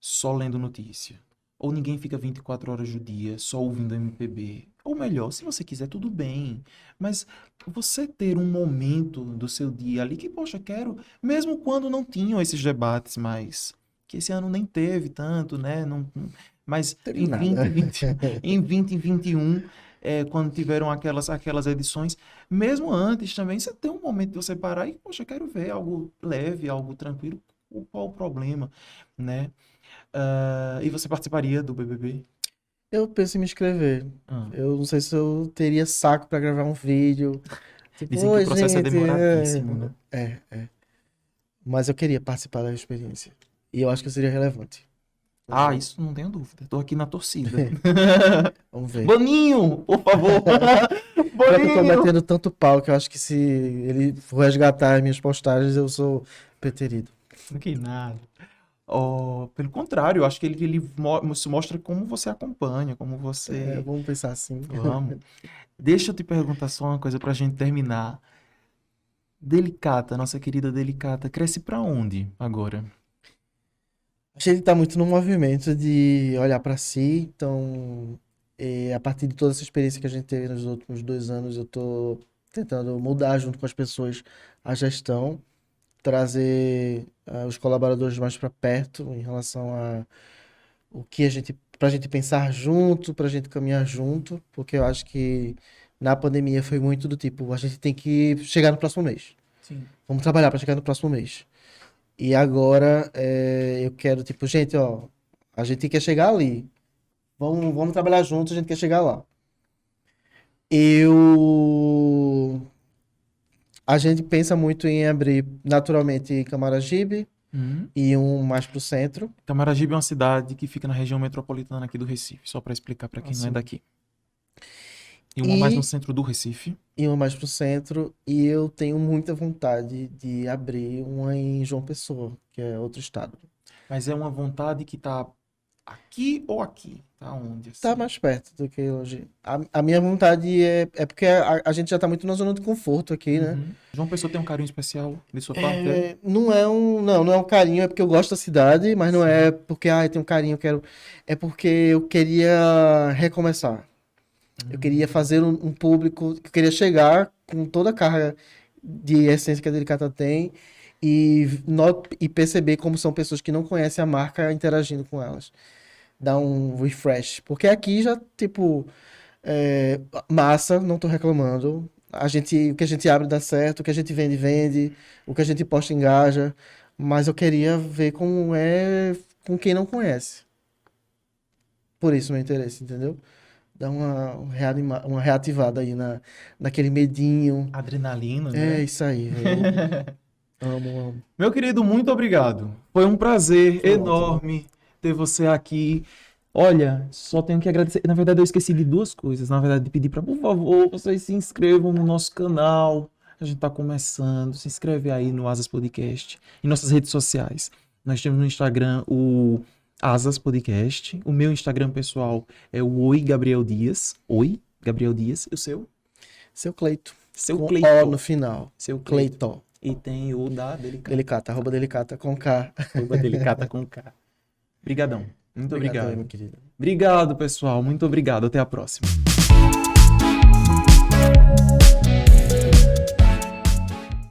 só lendo notícia. Ou ninguém fica 24 horas do dia só ouvindo MPB. Ou melhor, se você quiser, tudo bem. Mas você ter um momento do seu dia ali que, poxa, quero, mesmo quando não tinham esses debates mais, que esse ano nem teve tanto, né? Mas Teve em nada. 2020, em 2021, quando tiveram aquelas edições, mesmo antes também, você tem um momento de você parar e, poxa, quero ver algo leve, algo tranquilo. Qual o problema, né? E você participaria do BBB? Eu penso em me inscrever. Ah. Eu não sei se eu teria saco para gravar um vídeo. Tipo, Dizem que o oi, processo é gente. demoradíssimo, né? Mas eu queria participar da experiência. E eu acho que seria relevante. Vamos Ah, ver. isso não tenho dúvida. Tô aqui na torcida. Vamos ver. Boninho, por favor. Pior que eu tô Boninho. metendo tanto pau que eu acho que se ele for resgatar as minhas postagens, eu sou preterido. Que nada. Oh, pelo contrário, eu acho que isso mostra como você acompanha, como você... Vamos pensar assim. Vamos. Deixa eu te perguntar só uma coisa pra gente terminar. Delicata, nossa querida Delicata, cresce pra onde agora? Acho que ele tá muito no movimento de olhar para si. Então, a partir de toda essa experiência que a gente teve nos últimos 2 anos, eu tô tentando mudar junto com as pessoas a gestão, trazer os colaboradores mais para perto em relação a o que pra gente pensar junto, pra gente caminhar junto, porque eu acho que na pandemia foi muito do tipo, a gente tem que chegar no próximo mês. Sim. Vamos trabalhar para chegar no próximo mês. E agora eu quero, tipo, gente, ó, a gente quer chegar ali. Vamos trabalhar juntos, a gente quer chegar lá. Eu. A gente pensa muito em abrir naturalmente Camaragibe Hum. e um mais pro centro. Camaragibe é uma cidade que fica na região metropolitana aqui do Recife, só para explicar para quem não é Assim. daqui. E uma mais no E, centro do Recife. e um mais pro centro. E eu tenho muita vontade de abrir uma em João Pessoa, que é outro estado. Mas é uma vontade que está aqui ou aqui? Tá onde? Assim? Tá mais perto do que hoje. A minha vontade é porque a gente já tá muito na zona de conforto aqui, né? Uhum. João Pessoa tem um carinho especial de sua parte? Não é um carinho, é porque eu gosto da cidade, mas não é porque, tem um carinho, eu quero. É porque eu queria recomeçar. Eu queria fazer um público, eu queria chegar com toda a carga de essência que a Delicata tem e perceber como são pessoas que não conhecem a marca interagindo com elas. Dar um refresh. Porque aqui já, tipo, massa, não tô reclamando. O que a gente abre dá certo, o que a gente vende, vende, o que a gente posta engaja. Mas eu queria ver como é com quem não conhece. Por isso meu interesse, entendeu? Dar uma reativada aí naquele medinho. Adrenalina, É né? isso aí, velho. Amo. Meu querido, muito obrigado. Foi um prazer Foi enorme ter você aqui. Olha, só tenho que agradecer. Na verdade, eu esqueci de duas coisas. Na verdade, de pedir para, por favor, vocês se inscrevam no nosso canal. A gente está começando. Se inscreve aí no Asas Podcast. Em nossas redes sociais. Nós temos no Instagram o Asas Podcast. O meu Instagram pessoal é o Oi Gabriel Dias. Oi Gabriel Dias. E o seu? Seu Cleito. Seu Com Cleiton. O no final. Seu Cleiton. Cleiton. E tem o da Delicata. Delicata, @delicata com K. Delicata com K. Obrigadão. Muito Obrigado, obrigado. meu querido. Obrigado, pessoal. Muito obrigado. Até a próxima.